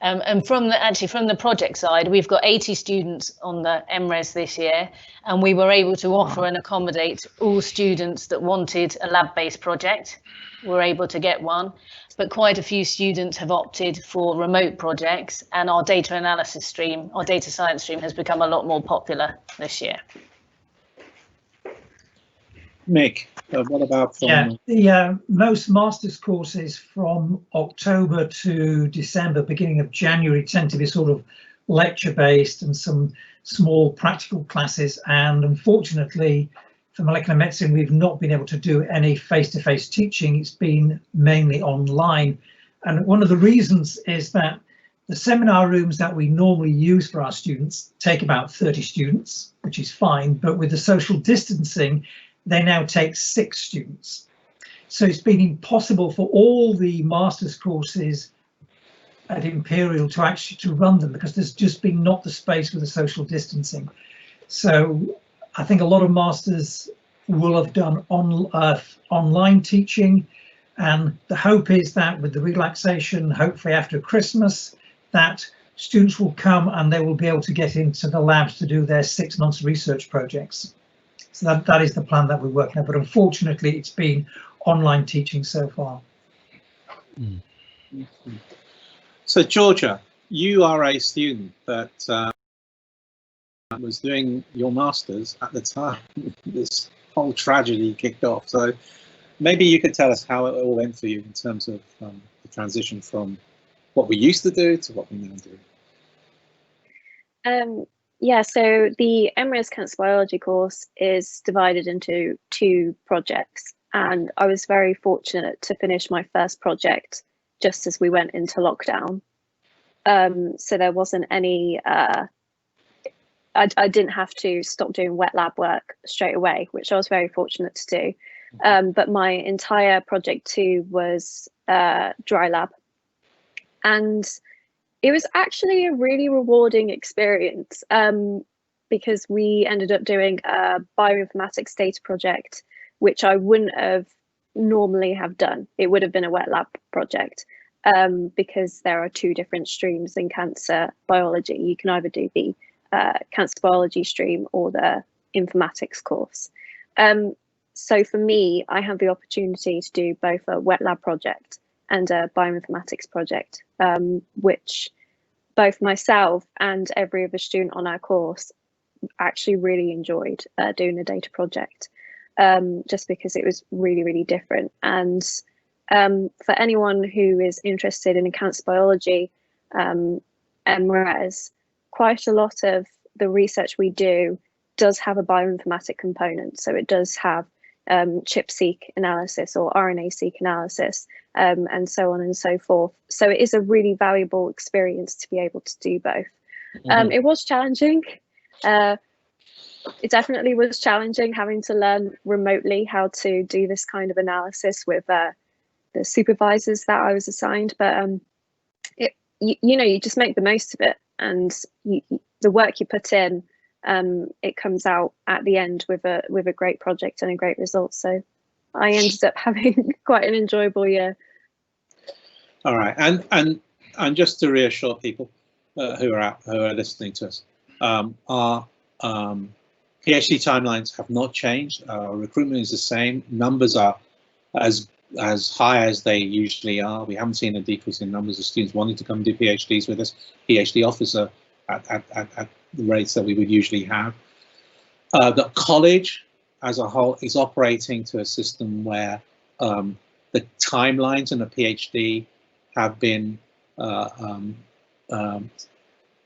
And from the project side, we've got 80 students on the MRes this year, and we were able to offer and accommodate all students that wanted a lab-based project. We're able to get one, but quite a few students have opted for remote projects, and our data analysis stream, our data science stream, has become a lot more popular this year. Mick, what about from... Yeah, the most master's courses from October to December, beginning of January, tend to be sort of lecture based and some small practical classes. And unfortunately, for molecular medicine, we've not been able to do any face-to-face teaching. It's been mainly online. And one of the reasons is that the seminar rooms that we normally use for our students take about 30 students, which is fine. But with the social distancing, they now take 6 students. So it's been impossible for all the master's courses at Imperial to actually run them, because there's just been not the space with the social distancing. So I think a lot of masters will have done online teaching, and the hope is that with the relaxation, hopefully after Christmas, that students will come and they will be able to get into the labs to do their 6 months research projects. So that is the plan that we're working on, but unfortunately it's been online teaching so far. So Georgia, you are a student that was doing your masters at the time this whole tragedy kicked off. So maybe you could tell us how it all went for you in terms of the transition from what we used to do to what we now do. Yeah, so the MRes Cancer Biology course is divided into 2 projects, and I was very fortunate to finish my first project just as we went into lockdown. So there wasn't any, I didn't have to stop doing wet lab work straight away, which I was very fortunate to do. But my entire project 2 was dry lab. And it was actually a really rewarding experience, because we ended up doing a bioinformatics data project, which I wouldn't have normally have done. It would have been a wet lab project, because there are 2 different streams in cancer biology. You can either do the cancer biology stream or the informatics course. So for me, I had the opportunity to do both a wet lab project and a bioinformatics project, which both myself and every other student on our course actually really enjoyed doing a data project, just because it was really, really different. And for anyone who is interested in cancer biology, MRes, quite a lot of the research we do does have a bioinformatic component. So it does have ChIP-seq analysis or RNA-seq analysis, and so on and so forth. So it is a really valuable experience to be able to do both. It was challenging. It definitely was challenging having to learn remotely how to do this kind of analysis with the supervisors that I was assigned. But you know, you just make the most of it, and the work you put in, it comes out at the end with a great project and a great result. So I ended up having quite an enjoyable year. All right, and just to reassure people who are listening to us, our PhD timelines have not changed. Our recruitment is the same. Numbers are as high as they usually are. We haven't seen a decrease in numbers of students wanting to come and do PhDs with us. PhD offers are at the rates that we would usually have. The college as a whole is operating to a system where the timelines in a PhD have been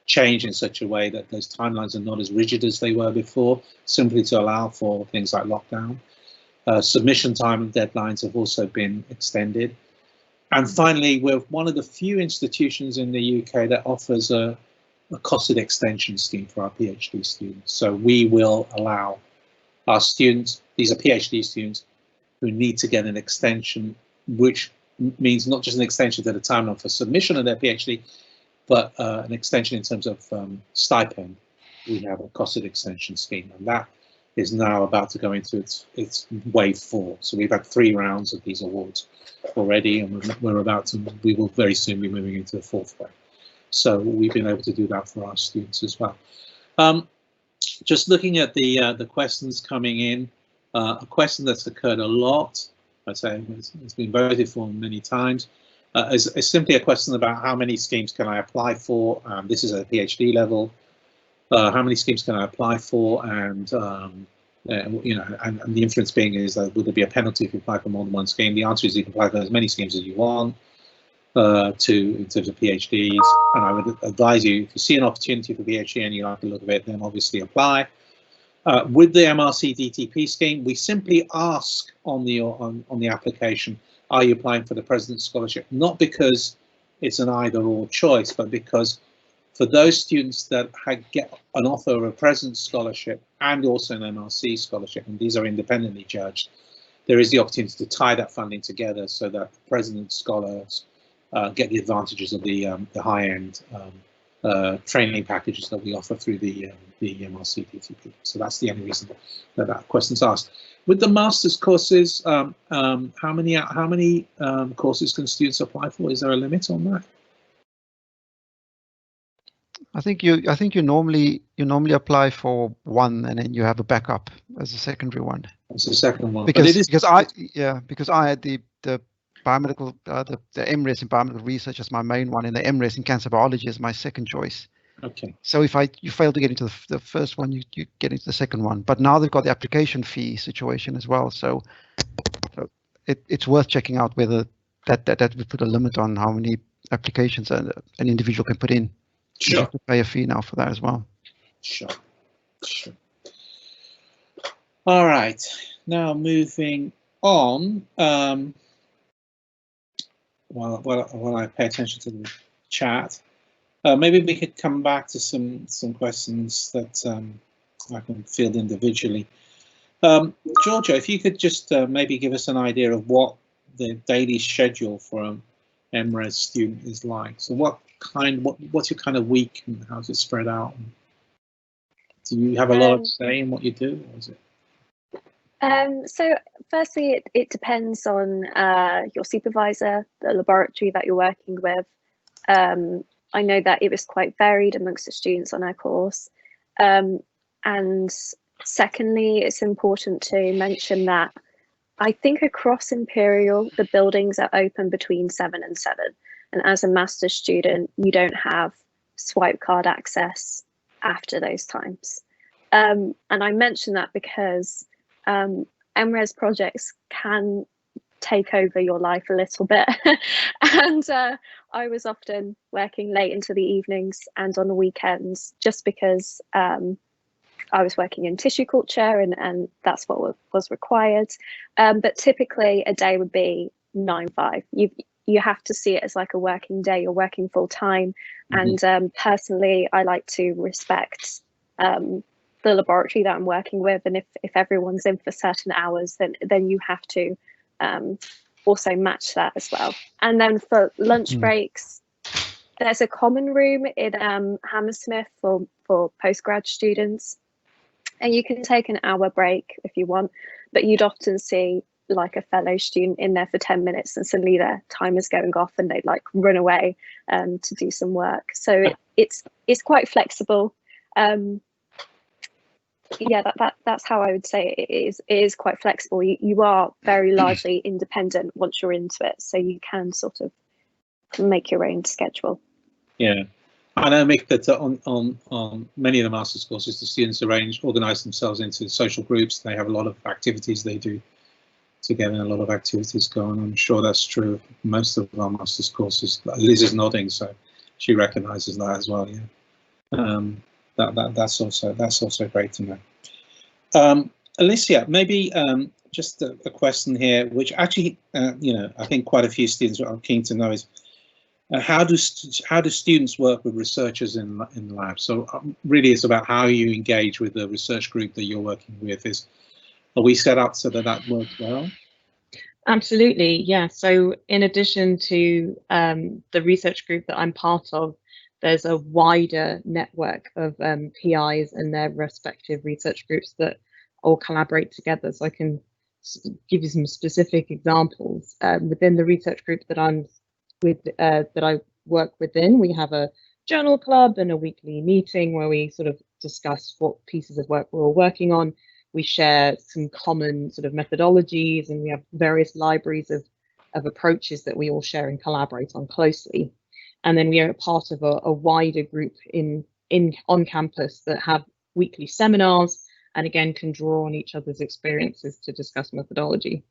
changed in such a way that those timelines are not as rigid as they were before, simply to allow for things like lockdown. Submission time and deadlines have also been extended. And finally, we're one of the few institutions in the UK that offers a costed extension scheme for our PhD students. So we will allow our students, these are PhD students, who need to get an extension, which means not just an extension to the timeline for submission of their PhD, but an extension in terms of stipend. We have a costed extension scheme, and that is now about to go into its wave 4. So we've had 3 rounds of these awards already, and we will very soon be moving into the 4th wave. So we've been able to do that for our students as well. Just looking at the questions coming in, a question that's occurred a lot, I'd say it's been voted for many times, is simply a question about how many schemes can I apply for. This is at a PhD level. How many schemes can I apply for, and you know, and the inference being is that would there be a penalty if you apply for more than one scheme? The answer is you can apply for as many schemes as you want in terms of PhDs. And I would advise you, if you see an opportunity for PhD and you like the look of it, then obviously apply. With the MRC DTP scheme, we simply ask on the application, are you applying for the President's Scholarship? Not because it's an either-or choice, but because for those students that get an offer of a President's Scholarship and also an MRC scholarship, and these are independently judged, there is the opportunity to tie that funding together so that President's Scholars get the advantages of the high-end training packages that we offer through the MRC DTP. So that's the only reason that question's asked. With the master's courses, how many courses can students apply for? Is there a limit on that? I think you normally apply for one, and then you have a backup as a secondary one. That's the second one. Because I had the biomedical the MRes in biomedical research as my main one, and the MRes in cancer biology as my second choice. Okay. So if you fail to get into the first one, you get into the second one. But now they've got the application fee situation as well, so it's worth checking out whether that would put a limit on how many applications an individual can put in. Sure. You have to pay a fee now for that as well. Sure. All right. Now moving on. While I pay attention to the chat, maybe we could come back to some questions that I can field individually. Georgia, if you could just maybe give us an idea of what the daily schedule for an MRes student is like. So what's your kind of week, and how's it spread out? Do you have a lot of say in what you do, or is it? So firstly, it depends on your supervisor, the laboratory that you're working with. I know that it was quite varied amongst the students on our course. And secondly, it's important to mention that I think across Imperial, the buildings are open between 7 and 7. And as a master's student, you don't have swipe card access after those times. And I mention that because MRes projects can take over your life a little bit. And I was often working late into the evenings and on the weekends just because I was working in tissue culture and that's what was required. But typically a day would be 9-5. You have to see it as like a working day. You're working full time. Mm-hmm. And personally, I like to respect the laboratory that I'm working with, and if everyone's in for certain hours, then you have to also match that as well. And then for lunch breaks, there's a common room in Hammersmith for postgrad students, and you can take an hour break if you want, but you'd often see like a fellow student in there for 10 minutes and suddenly their timer's going off and they'd like run away to do some work. So it's quite flexible. Yeah, that's how I would say it is quite flexible. You are very largely independent once you're into it, so you can sort of make your own schedule. Yeah, I know, Mick, that on many of the master's courses, the students organise themselves into social groups. They have a lot of activities they do together, a lot of activities going on. I'm sure that's true of most of our master's courses. Liz is nodding, so she recognises that as well. Yeah. That's also great to know. Alicia, maybe just a question here, which actually, I think quite a few students are keen to know is how do students work with researchers in the lab? So really, it's about how you engage with the research group that you're working with. Are we set up so that works well? Absolutely, yeah. So in addition to the research group that I'm part of, there's a wider network of PIs and their respective research groups that all collaborate together. So I can give you some specific examples. Within the research group that I'm with, that I work within, we have a journal club and a weekly meeting where we sort of discuss what pieces of work we're all working on. We share some common sort of methodologies, and we have various libraries of approaches that we all share and collaborate on closely. And then we are part of a wider group on campus that have weekly seminars, and again can draw on each other's experiences to discuss methodology.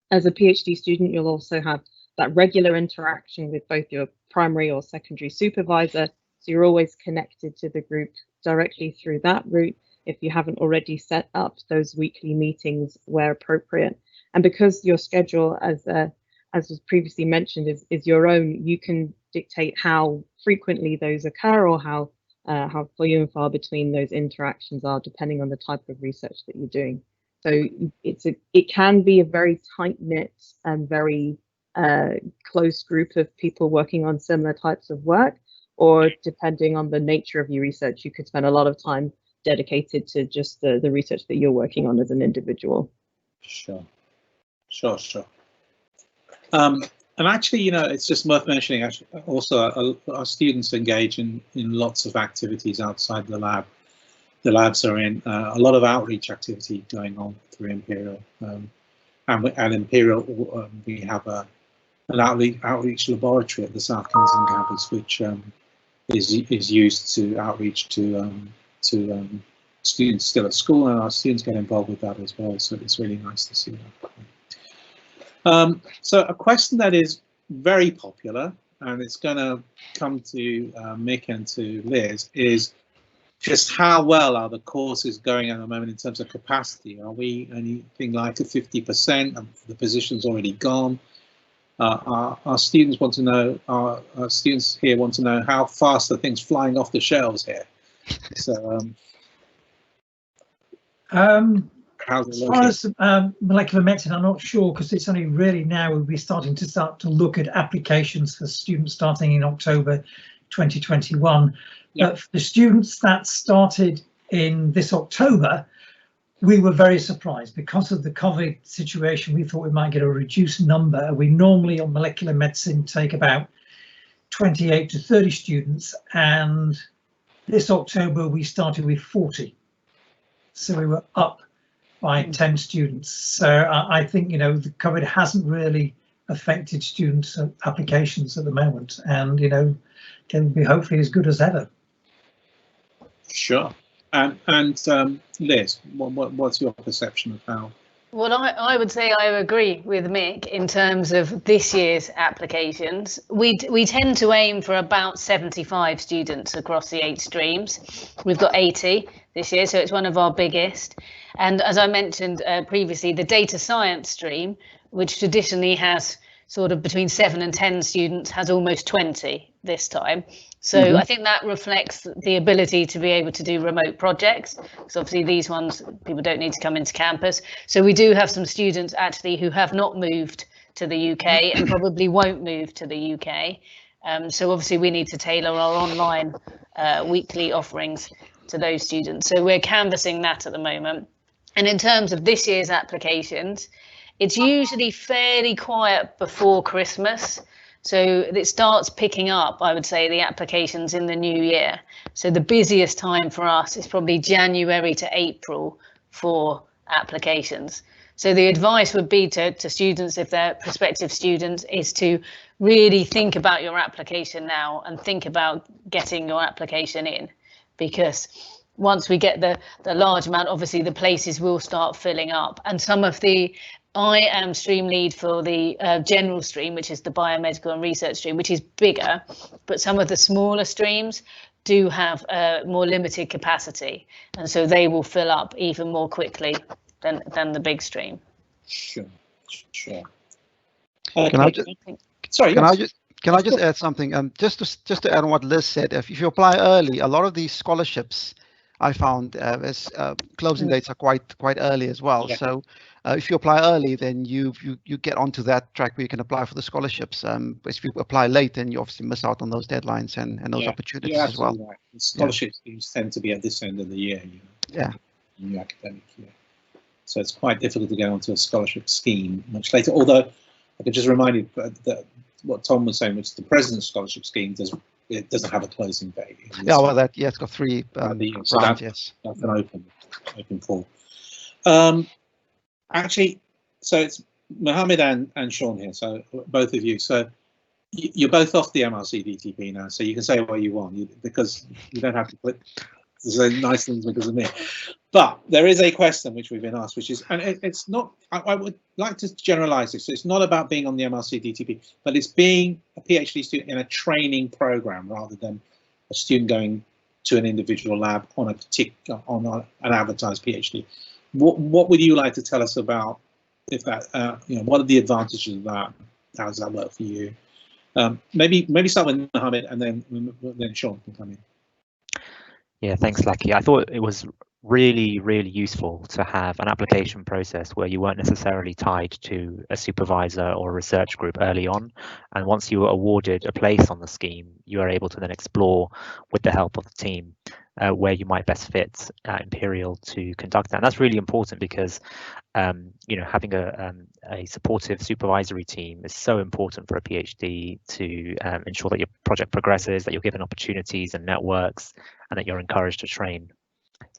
As a PhD student, you'll also have that regular interaction with both your primary or secondary supervisor, so you're always connected to the group directly through that route if you haven't already set up those weekly meetings where appropriate. And because your schedule, as was previously mentioned, is your own, you can dictate how frequently those occur or how few and far between those interactions are, depending on the type of research that you're doing. So it can be a very tight-knit and very close group of people working on similar types of work, or depending on the nature of your research, you could spend a lot of time dedicated to just the research that you're working on as an individual. Sure. And actually, it's just worth mentioning, actually, also our students engage in lots of activities outside the lab. The labs are in a lot of outreach activity going on through Imperial. And Imperial, we have an outreach laboratory at the South Kensington campus, which is used to outreach to students still at school, and our students get involved with that as well. So it's really nice to see that. So a question that is very popular, and it's going to come to Mick and to Liz, is just how well are the courses going at the moment in terms of capacity? Are we anything like a 50% of the positions already gone? Our students want to know, our students here want to know how fast are things flying off the shelves here? So as far as molecular medicine, I'm not sure, because it's only really now we'll be starting to look at applications for students starting in October 2021. Yep. But for the students that started in this October, we were very surprised because of the COVID situation. We thought we might get a reduced number. We normally on molecular medicine take about 28 to 30 students, and this October we started with 40. So we were up by 10 students. So I think, the COVID hasn't really affected students' applications at the moment, and, they'll be hopefully as good as ever. Sure. And Liz, what's your perception of how? Well, I would say I agree with Mick in terms of this year's applications. We tend to aim for about 75 students across the 8 streams. We've got 80 this year, so it's one of our biggest. And as I mentioned previously, the data science stream, which traditionally has sort of between 7 and 10 students, has almost 20 this time. So I think that reflects the ability to be able to do remote projects. So obviously these ones, people don't need to come into campus. So we do have some students actually who have not moved to the UK and probably won't move to the UK. So obviously we need to tailor our online weekly offerings to those students. So we're canvassing that at the moment. And in terms of this year's applications, it's usually fairly quiet before Christmas. So it starts picking up, I would say, the applications in the new year. So the busiest time for us is probably January to April for applications. So the advice would be to students, if they're prospective students, is to really think about your application now and think about getting your application in, because once we get the large amount, obviously the places will start filling up. And some of the, I am stream lead for the general stream, which is the biomedical and research stream, which is bigger, but some of the smaller streams do have more limited capacity, and so they will fill up even more quickly than the big stream. Sure. Okay. Can I just add something? Just to add on what Liz said, if you apply early, a lot of these scholarships I found as closing dates are quite early as well. Yeah. So if you apply early, then you get onto that track where you can apply for the scholarships. If you apply late, then you obviously miss out on those deadlines and those opportunities as well. Right. The scholarship schemes tend to be at this end of the year. Yeah. In the academic year. So it's quite difficult to get onto a scholarship scheme much later. Although I could just remind you that what Tom was saying, which the President's Scholarship Scheme doesn't have a closing date. Yeah, well, it's got 3 rounds. So Yes, that's an open call. Actually, so it's Mohammed and Sean here. So both of you. So you're both off the MRC DTP now, so you can say what you want because you don't have to put say nice things because of me. But there is a question which we've been asked, which is, and it's not, I would like to generalize this. So it's not about being on the MRC DTP, but it's being a PhD student in a training program rather than a student going to an individual lab on a particular, an advertised PhD. What would you like to tell us about if that, what are the advantages of that? How does that work for you? Maybe start with Mohammed and then Sean can come in. Yeah, thanks, Lucky. I thought it was really, really useful to have an application process where you weren't necessarily tied to a supervisor or a research group early on. And once you were awarded a place on the scheme, you are able to then explore with the help of the team where you might best fit at Imperial to conduct that. And that's really important because having a supportive supervisory team is so important for a PhD to ensure that your project progresses, that you're given opportunities and networks, and that you're encouraged to train.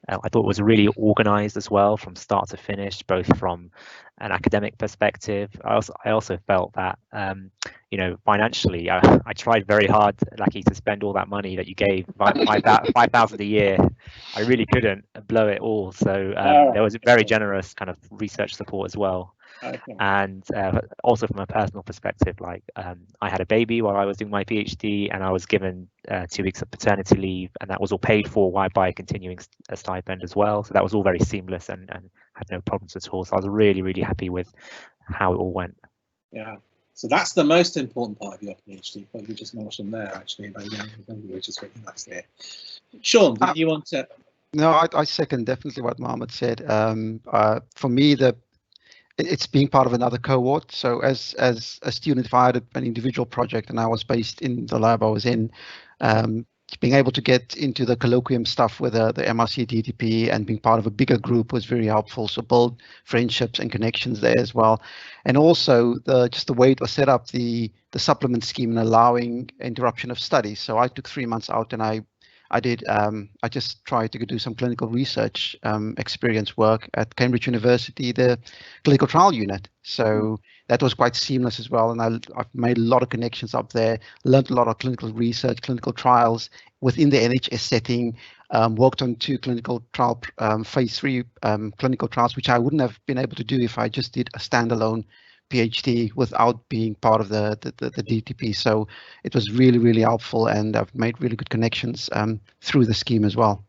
I thought it was really organized as well from start to finish, both from an academic perspective. I also felt that, financially, I tried very hard, Lucky, to spend all that money that you gave, 5,000 a year. I really couldn't blow it all. So there was very generous kind of research support as well. Okay. And also from a personal perspective, I had a baby while I was doing my PhD, and I was given 2 weeks of paternity leave, and that was all paid for by a continuing stipend as well. So that was all very seamless and had no problems at all. So I was really, really happy with how it all went. Yeah. So that's the most important part of your PhD, what you just mentioned there, actually, about which is really nice there. Sean, did you want to? No, I second definitely what Mohammed said. For me, it's being part of another cohort. So as a student, if I had an individual project and I was based in the lab I was in, being able to get into the colloquium stuff with the MRC DTP and being part of a bigger group was very helpful. So build friendships and connections there as well. And also just the way it was set up, the supplement scheme and allowing interruption of study. So I took 3 months out and I just tried to do some clinical research experience work at Cambridge University, the clinical trial unit. So that was quite seamless as well. And I've made a lot of connections up there, learned a lot of clinical research, clinical trials within the NHS setting, worked on 2 clinical trial, phase 3 clinical trials, which I wouldn't have been able to do if I just did a standalone PhD without being part of the DTP. So it was really, really helpful, and I've made really good connections through the scheme as well.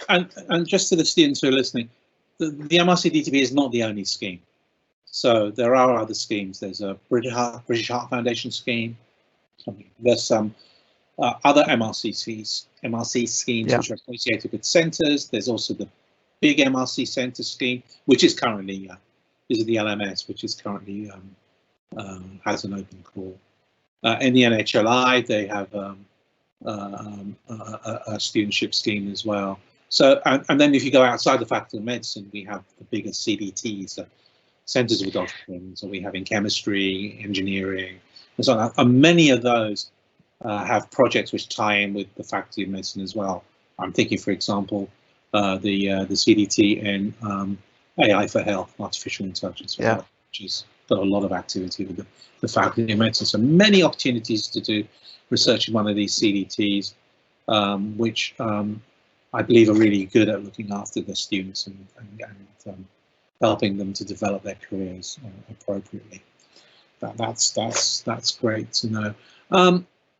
And just to the students who are listening, the MRC DTP is not the only scheme. So there are other schemes. There's a British Heart Foundation scheme. There's some other MRC schemes which are associated with centres. There's also the big MRC centre scheme, which is currently is the LMS, which is currently has an open call. In the NHLI, they have a studentship scheme as well. So, and then if you go outside the Faculty of Medicine, we have the bigger CDTs, Centres of Doctrine, so we have in chemistry, engineering, and so on. And many of those have projects which tie in with the Faculty of Medicine as well. I'm thinking, for example, the CDT in AI for Health, Artificial Intelligence for Health, which has got a lot of activity with the Faculty of Medicine. So many opportunities to do research in one of these CDTs, which I believe are really good at looking after the students and helping them to develop their careers appropriately. That's great to know.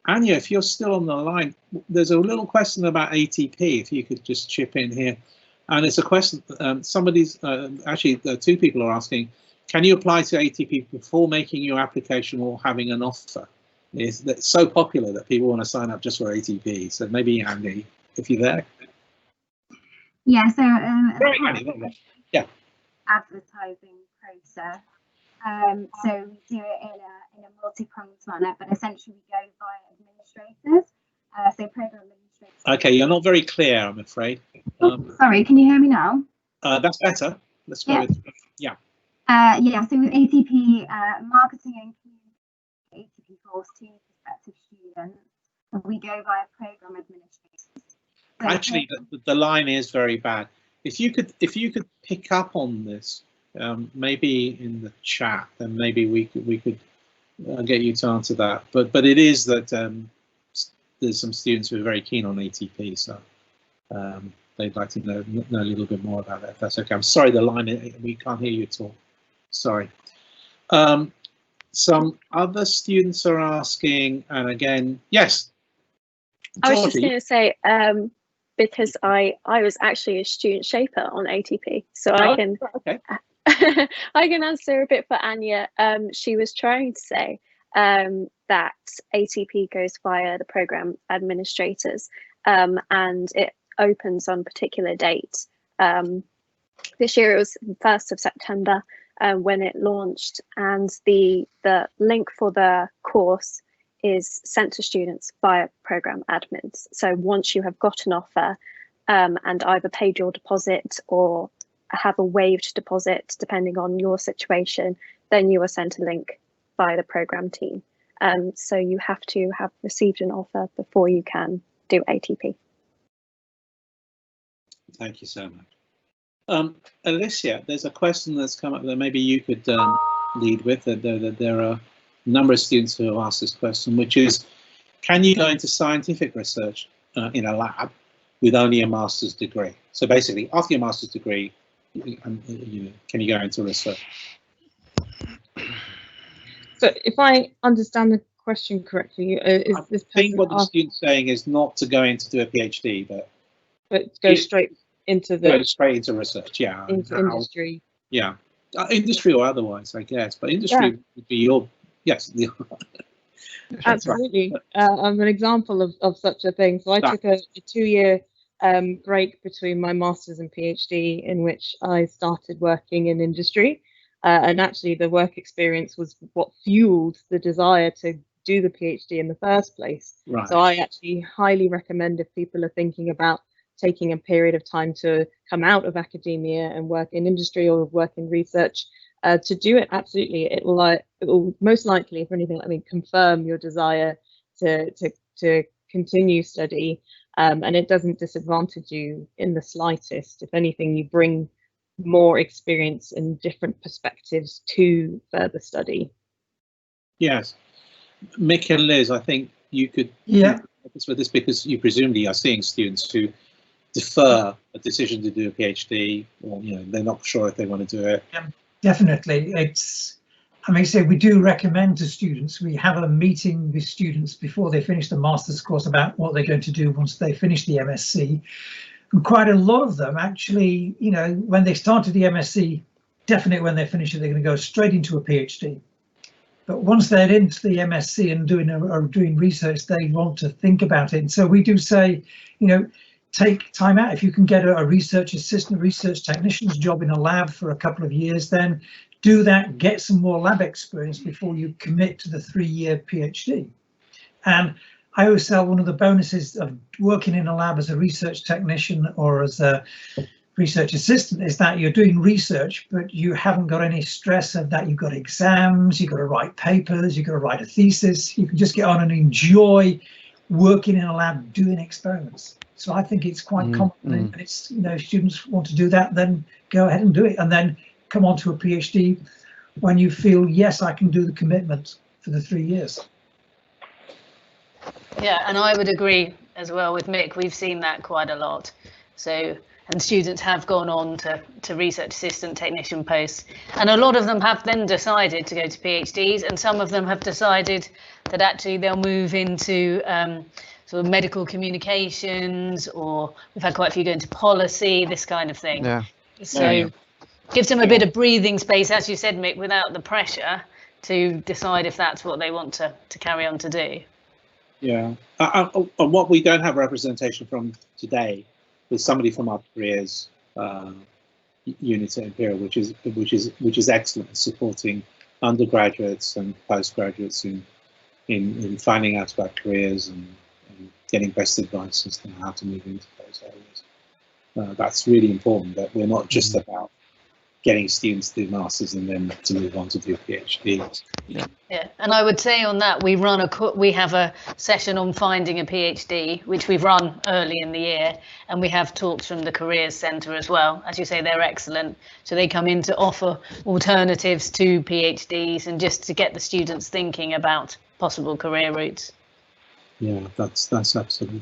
Anya, if you're still on the line, there's a little question about ATP, if you could just chip in here. And it's a question, actually 2 people are asking, can you apply to ATP before making your application or having an offer? It's so popular that people want to sign up just for ATP. So maybe, Andy, if you're there. Yeah, so yeah, advertising process. So we do it in a multi-pronged manner, but essentially we go via administrators. So program administrators. Okay, you're not very clear, I'm afraid. Sorry, can you hear me now? That's better. Let's go with, yeah. Yeah, so with ATP marketing and community ATP course to prospective students, we go via program administrators. So actually, the line is very bad. If you could pick up on this, maybe in the chat, then maybe we could get you to answer that. But it is that there's some students who are very keen on ATP, so they'd like to know a little bit more about that. If that's okay. I'm sorry, the line, we can't hear you at all. Sorry. Some other students are asking, and again, yes. I was just going to say, because I was actually a student shaper on ATP, so I can I can answer a bit for Anya. She was trying to say that ATP goes via the program administrators, and it opens on a particular date. This year it was the 1st of September when it launched, and the link for the course is sent to students via program admins. So once you have got an offer and either paid your deposit or have a waived deposit, depending on your situation, then you are sent a link by the program team. So you have to have received an offer before you can do ATP. Thank you so much. Alicia, there's a question that's come up that maybe you could lead with. That there are a number of students who have asked this question, which is, can you go into scientific research in a lab with only a master's degree? So basically, after your master's degree, can you go into research? So if I understand the question correctly, is this person, I think what the student's saying is not to go in to do a PhD, but go straight into research, yeah. Into industry. Yeah, industry or otherwise, I guess. But industry would be your, yes. Absolutely. I'm an example of such a thing. So I took a 2-year break between my master's and PhD, in which I started working in industry. And actually the work experience was what fueled the desire to do the PhD in the first place. Right. So I actually highly recommend, if people are thinking about taking a period of time to come out of academia and work in industry or work in research, to do it. Absolutely, it will most likely, if anything, confirm your desire to continue study, and it doesn't disadvantage you in the slightest. If anything, you bring more experience and different perspectives to further study. Yes, Mick and Liz, I think you could help us with this, because you presumably are seeing students who defer a decision to do a PhD, or they're not sure if they want to do it. Yeah, definitely. We do recommend to students, we have a meeting with students before they finish the master's course about what they're going to do once they finish the MSc. And quite a lot of them actually, when they started the MSc, definitely when they finish it, they're going to go straight into a PhD. But once they're into the MSc and doing research, they want to think about it. And so we do say, take time out. If you can get a research assistant, research technician's job in a lab for a couple of years, then do that, get some more lab experience before you commit to the 3-year PhD. And I always say one of the bonuses of working in a lab as a research technician or as a research assistant is that you're doing research, but you haven't got any stress of that. You've got exams, you've got to write papers, you've got to write a thesis. You can just get on and enjoy working in a lab doing experiments. So I think it's quite common, and it's, if students want to do that, then go ahead and do it, and then come on to a PhD when you feel, yes, I can do the commitment for the 3 years. Yeah, and I would agree as well with Mick. We've seen that quite a lot. So, and students have gone on to research assistant technician posts, and a lot of them have then decided to go to PhDs, and some of them have decided that actually they'll move into sort of medical communications, or we've had quite a few go into policy, this kind of thing. Yeah. So gives them a bit of breathing space, as you said, Mick, without the pressure to decide if that's what they want to carry on to do. Yeah, and what we don't have representation from today there's somebody from our careers unit at Imperial, which is excellent in supporting undergraduates and postgraduates in finding out about careers and getting best advice as to how to move into those areas. That's really important, that we're not just about getting students to do masters and then to move on to do PhDs. Yeah, and I would say on that we have a session on finding a PhD, which we've run early in the year, and we have talks from the Careers Centre as well. As you say, they're excellent. So they come in to offer alternatives to PhDs and just to get the students thinking about possible career routes. Yeah, that's absolutely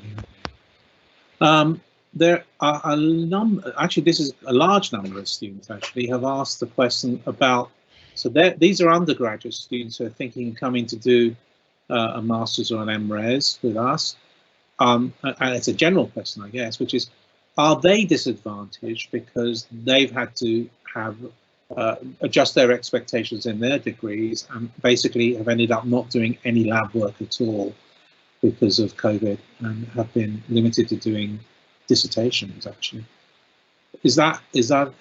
right. There are a number, actually this is a large number of students actually have asked the question about, so these are undergraduate students who are thinking of coming to do a master's or an MRes with us. And it's a general question, I guess, which is, are they disadvantaged because they've had to have adjust their expectations in their degrees and basically have ended up not doing any lab work at all because of COVID and have been limited to doing dissertations? Actually, is that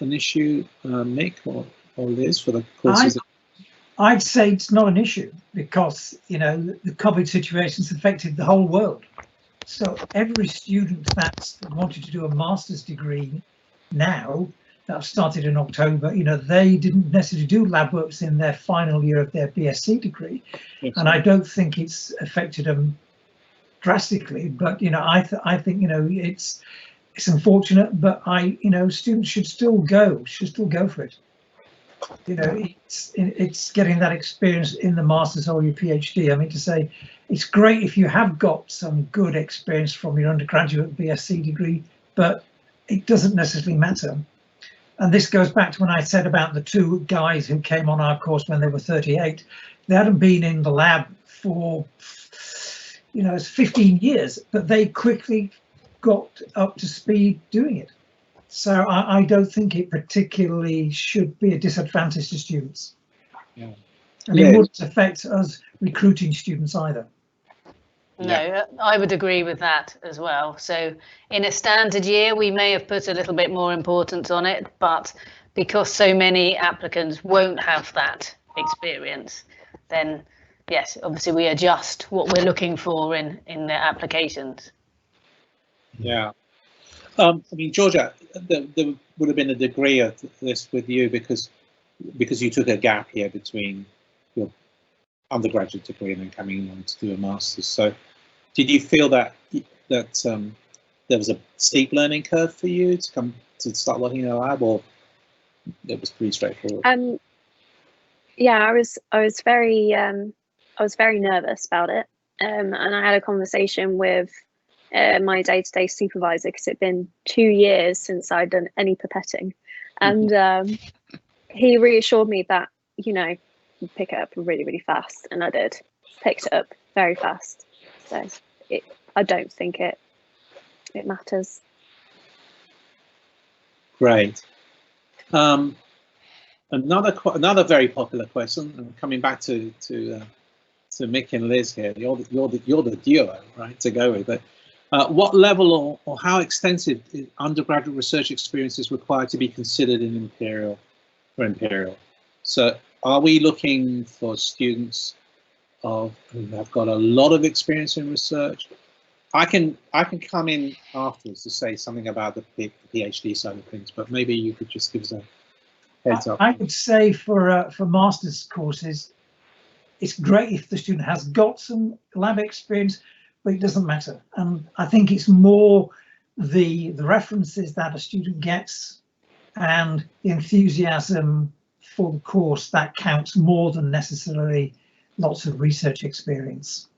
an issue, Mick or Liz, for the courses? I'd say it's not an issue because, you know, the COVID situation's affected the whole world. So every student that's wanted to do a master's degree now, that started in October, you know, they didn't necessarily do lab works in their final year of their BSc degree. Yes. And I don't think it's affected them drastically, but you know, I think, you know, it's unfortunate, but you know, students should still go for it. You know, it's getting that experience in the master's or your PhD. I mean, to say it's great if you have got some good experience from your undergraduate BSc degree, but it doesn't necessarily matter. And this goes back to when I said about the two guys who came on our course when they were 38. They hadn't been in the lab for, you know, it's 15 years, but they quickly got up to speed doing it. So I don't think it particularly should be a disadvantage to students. Yeah. And it wouldn't affect us recruiting students either. No, I would agree with that as well. So in a standard year, we may have put a little bit more importance on it, but because so many applicants won't have that experience, then yes, obviously we adjust what we're looking for in the applications. Yeah. I mean, Georgia, there would have been a degree of this with you because you took a gap here between your undergraduate degree and then coming on to do a master's. So did you feel that there was a steep learning curve for you to come to start working in a lab, or it was pretty straightforward? Yeah, I was very nervous about it, and I had a conversation with my day-to-day supervisor because it'd been 2 years since I'd done any pipetting, and he reassured me that, you know, you pick it up really, really fast, and I did. Picked it up very fast. So I don't think it matters. Great. Another very popular question, and coming back to Mick and Liz here. You're the duo, right, to go with. But what level or how extensive undergraduate research experience is required to be considered in Imperial? So are we looking for students who have got a lot of experience in research? I can come in afterwards to say something about the PhD side of things, but maybe you could just give us a heads up. I would say for master's courses, it's great if the student has got some lab experience, but it doesn't matter. And I think it's more the references that a student gets and the enthusiasm for the course that counts more than necessarily lots of research experience.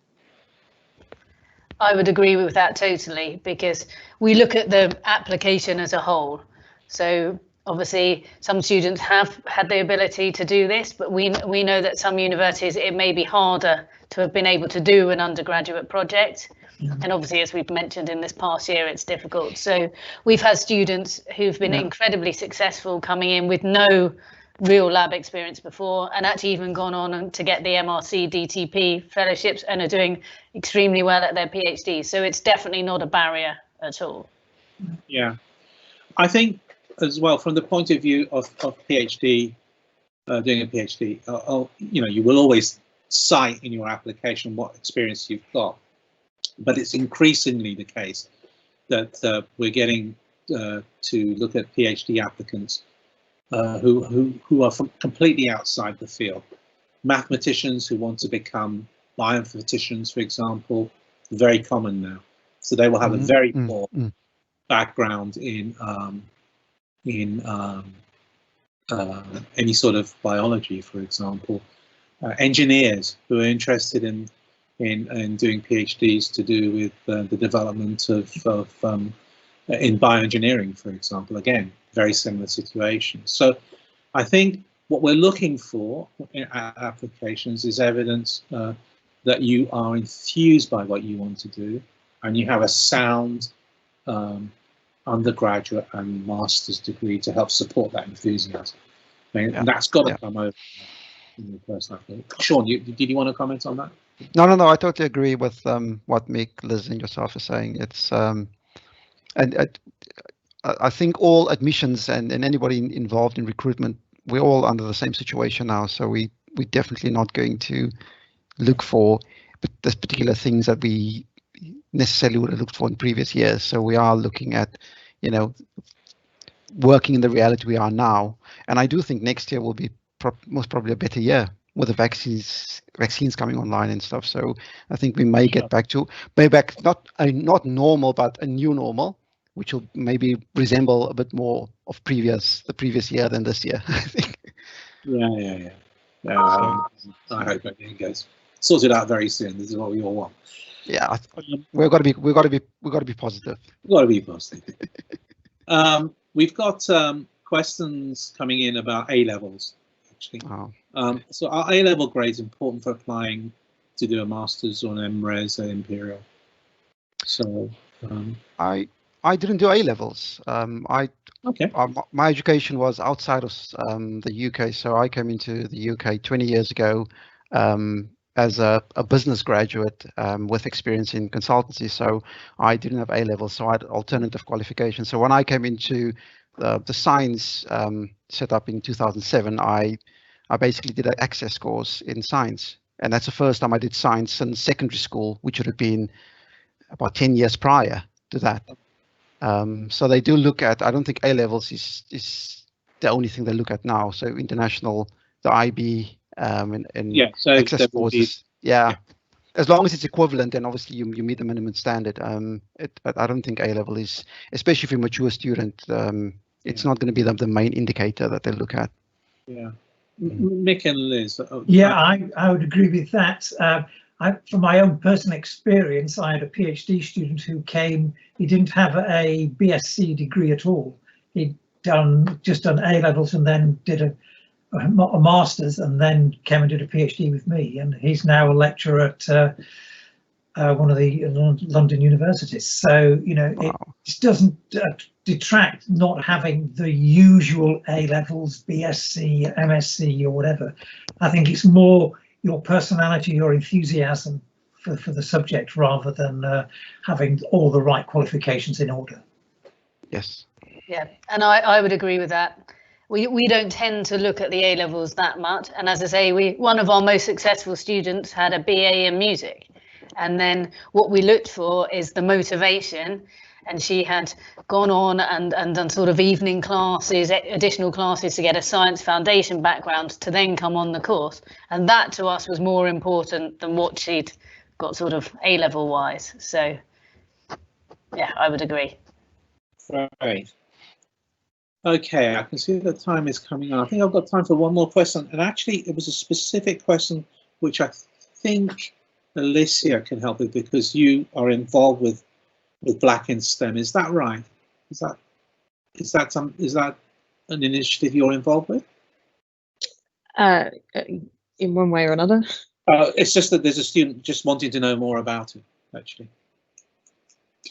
I would agree with that totally, because we look at the application as a whole. So obviously some students have had the ability to do this, but we know that some universities it may be harder to have been able to do an undergraduate project. And obviously, as we've mentioned in this past year, it's difficult. So we've had students who've been incredibly successful coming in with no real lab experience before, and actually even gone on to get the MRC DTP fellowships and are doing extremely well at their PhD. So it's definitely not a barrier at all. Yeah, I think as well from the point of view of PhD, doing a PhD, you know, you will always cite in your application what experience you've got, but it's increasingly the case that we're getting to look at PhD applicants who are from completely outside the field. Mathematicians who want to become bioinformaticians, for example, very common now. So they will have a very poor background in any sort of biology, for example. Engineers who are interested in doing PhDs to do with the development of in bioengineering, for example. Again, very similar situation. So I think what we're looking for in applications is evidence that you are enthused by what you want to do and you have a sound undergraduate and master's degree to help support that enthusiasm. I mean, and that's got to come over in the person, I think. Sean, did you want to comment on that? No, I totally agree with what Mick, Liz, and yourself are saying. It's and I think all admissions and anybody involved in recruitment, we're all under the same situation now. So we're definitely not going to look for the particular things that we necessarily would have looked for in previous years. So we are looking at, you know, working in the reality we are now. And I do think next year will be most probably a better year with the vaccines coming online and stuff. So I think we may get back to not normal, but a new normal, which will maybe resemble a bit more of the previous year than this year, I think. Yeah. I hope everything gets sorted out very soon. This is what we all want. Yeah, we've got to be positive. We've got to be positive. We've got questions coming in about A levels, actually. So are A level grades important for applying to do a master's or an MRes at Imperial? So I didn't do A levels. Okay. My education was outside of the UK, so I came into the UK 20 years ago as a business graduate with experience in consultancy. So I didn't have A levels, so I had alternative qualifications. So when I came into the science setup in 2007, I basically did an access course in science, and that's the first time I did science in secondary school, which would have been about 10 years prior to that. So they do look at, I don't think A levels is the only thing they look at now. So international, the IB, and so access courses. Yeah, as long as it's equivalent, and obviously you meet the minimum standard. I don't think A level is, especially if you're a mature student, it's not going to be the main indicator that they look at. Yeah. Mick and Liz. Yeah, I would agree with that. From my own personal experience, I had a PhD student who came, he didn't have a BSc degree at all. He'd just done A levels and then did a master's and then came and did a PhD with me. And he's now a lecturer at one of the London universities. So, you know, it just doesn't detract not having the usual A levels, BSc, MSc or whatever. I think it's more your personality, your enthusiasm for the subject rather than having all the right qualifications in order. Yes. Yeah, and I would agree with that. We don't tend to look at the A levels that much. And as I say, one of our most successful students had a BA in music. And then what we looked for is the motivation. And she had gone on and done sort of evening classes, additional classes to get a science foundation background to then come on the course. And that to us was more important than what she'd got sort of A-level wise. So, yeah, I would agree. Right. Okay, I can see the time is coming on. I think I've got time for one more question. And actually, it was a specific question which I think Alicia can help with because you are involved with Black in STEM. Is that right? Is that an initiative you're involved with? In one way or another. It's just that there's a student just wanting to know more about it, actually.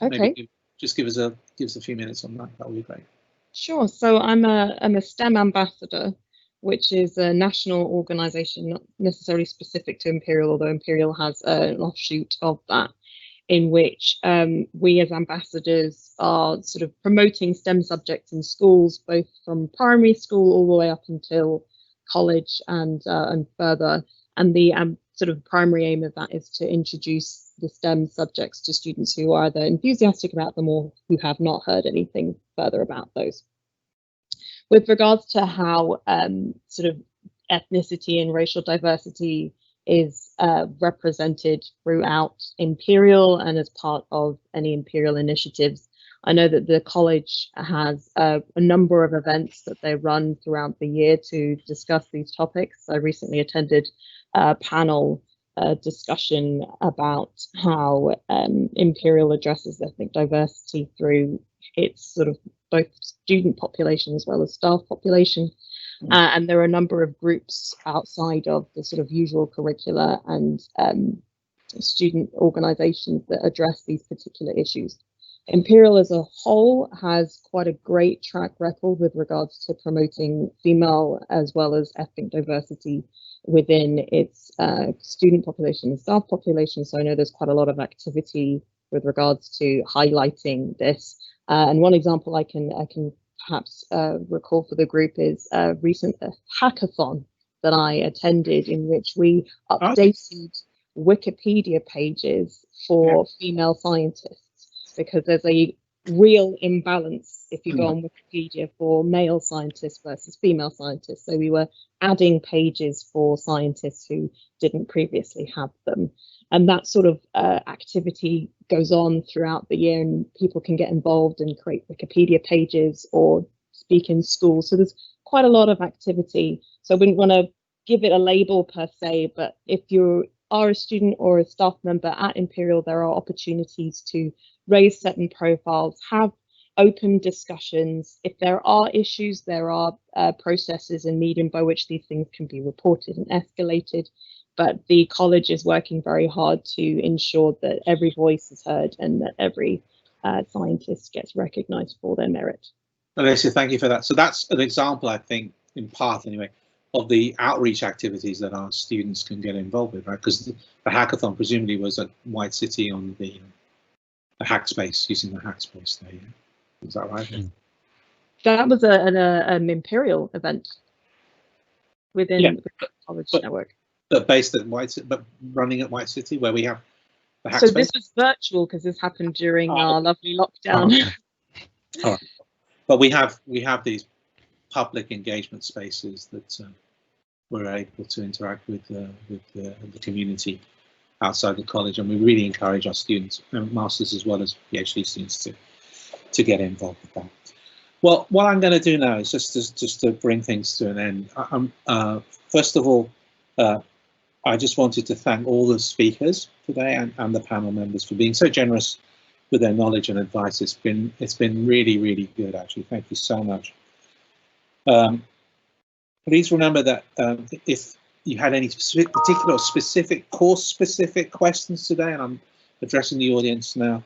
Okay. Maybe just give us a few minutes on that. That would be great. Sure. So I'm a STEM ambassador, which is a national organisation, not necessarily specific to Imperial, although Imperial has an offshoot of that. in which we as ambassadors are sort of promoting STEM subjects in schools, both from primary school all the way up until college and further. And the sort of primary aim of that is to introduce the STEM subjects to students who are either enthusiastic about them or who have not heard anything further about those. With regards to how sort of ethnicity and racial diversity is represented throughout Imperial and as part of any Imperial initiatives, I know that the college has a number of events that they run throughout the year to discuss these topics. I recently attended a panel discussion about how Imperial addresses ethnic diversity through its sort of both student population as well as staff population. And there are a number of groups outside of the sort of usual curricula and student organizations that address these particular issues. Imperial as a whole has quite a great track record with regards to promoting female as well as ethnic diversity within its student population and staff population. So I know there's quite a lot of activity with regards to highlighting this. And one example I can perhaps recall for the group is a recent hackathon that I attended, in which we updated Wikipedia pages for female scientists, because there's a real imbalance if you go on Wikipedia for male scientists versus female scientists. So we were adding pages for scientists who didn't previously have them. And that sort of activity goes on throughout the year, and people can get involved and create Wikipedia pages or speak in schools. So there's quite a lot of activity. So I wouldn't want to give it a label per se, but if you are a student or a staff member at Imperial, there are opportunities to raise certain profiles, have open discussions. If there are issues, there are processes and medium by which these things can be reported and escalated. But the college is working very hard to ensure that every voice is heard and that every scientist gets recognised for their merit. Alicia, thank you for that. So that's an example, I think, in part anyway, of the outreach activities that our students can get involved with, right? Because the hackathon presumably was at White City on the Hackspace, using the Hackspace there. Yeah? Is that right? That was an Imperial event within the college network. But based at White City, but running at White City, where we have the Hackspace. So this was virtual because this happened during our lovely lockdown. All right. But we have these public engagement spaces that we're able to interact with the community outside the college, and we really encourage our students, masters as well as PhD students, to get involved with that. Well, what I'm going to do now is just to bring things to an end. First of all, I just wanted to thank all the speakers today and the panel members for being so generous with their knowledge and advice. It's been really, really good, actually. Thank you so much. Please remember that if you had any particular or specific course-specific questions today, and I'm addressing the audience now,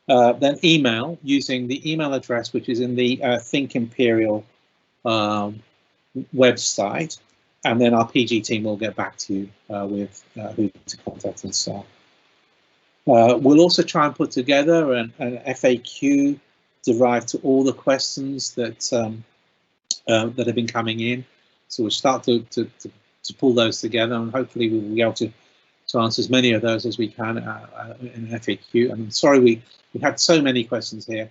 then email using the email address which is in the Think Imperial website, and then our PG team will get back to you with who to contact and so on. We'll also try and put together an FAQ derived to all the questions that that have been coming in. So we'll start to pull those together, and hopefully we will be able to answer as many of those as we can in FAQ. And I'm sorry we had so many questions here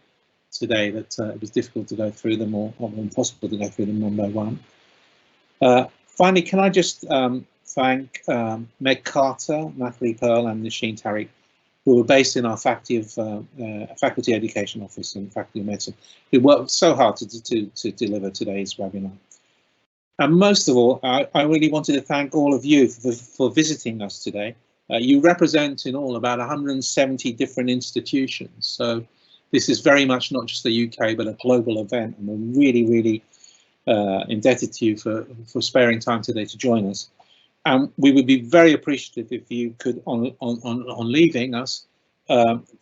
today that it was difficult to go through them, or impossible to go through them one by one. Finally, can I just thank Meg Carter, Natalie Pearl, and Nasheen Tariq, who were based in our Faculty Education Office and Faculty of Medicine, who worked so hard to deliver today's webinar. And most of all, I really wanted to thank all of you for visiting us today. You represent in all about 170 different institutions. So this is very much not just a UK, but a global event. And we're really, really indebted to you for sparing time today to join us. And we would be very appreciative if you could, on leaving us,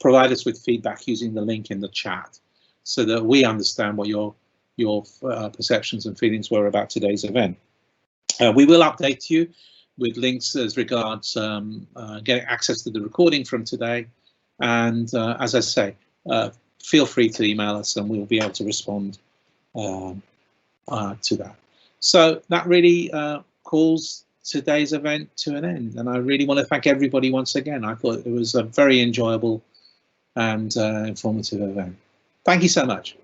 provide us with feedback using the link in the chat, so that we understand what your perceptions and feelings were about today's event. We will update you with links as regards getting access to the recording from today, And as I say, feel free to email us and we'll be able to respond to that. So that really calls today's event to an end. And I really want to thank everybody once again. I thought it was a very enjoyable and informative event. Thank you so much.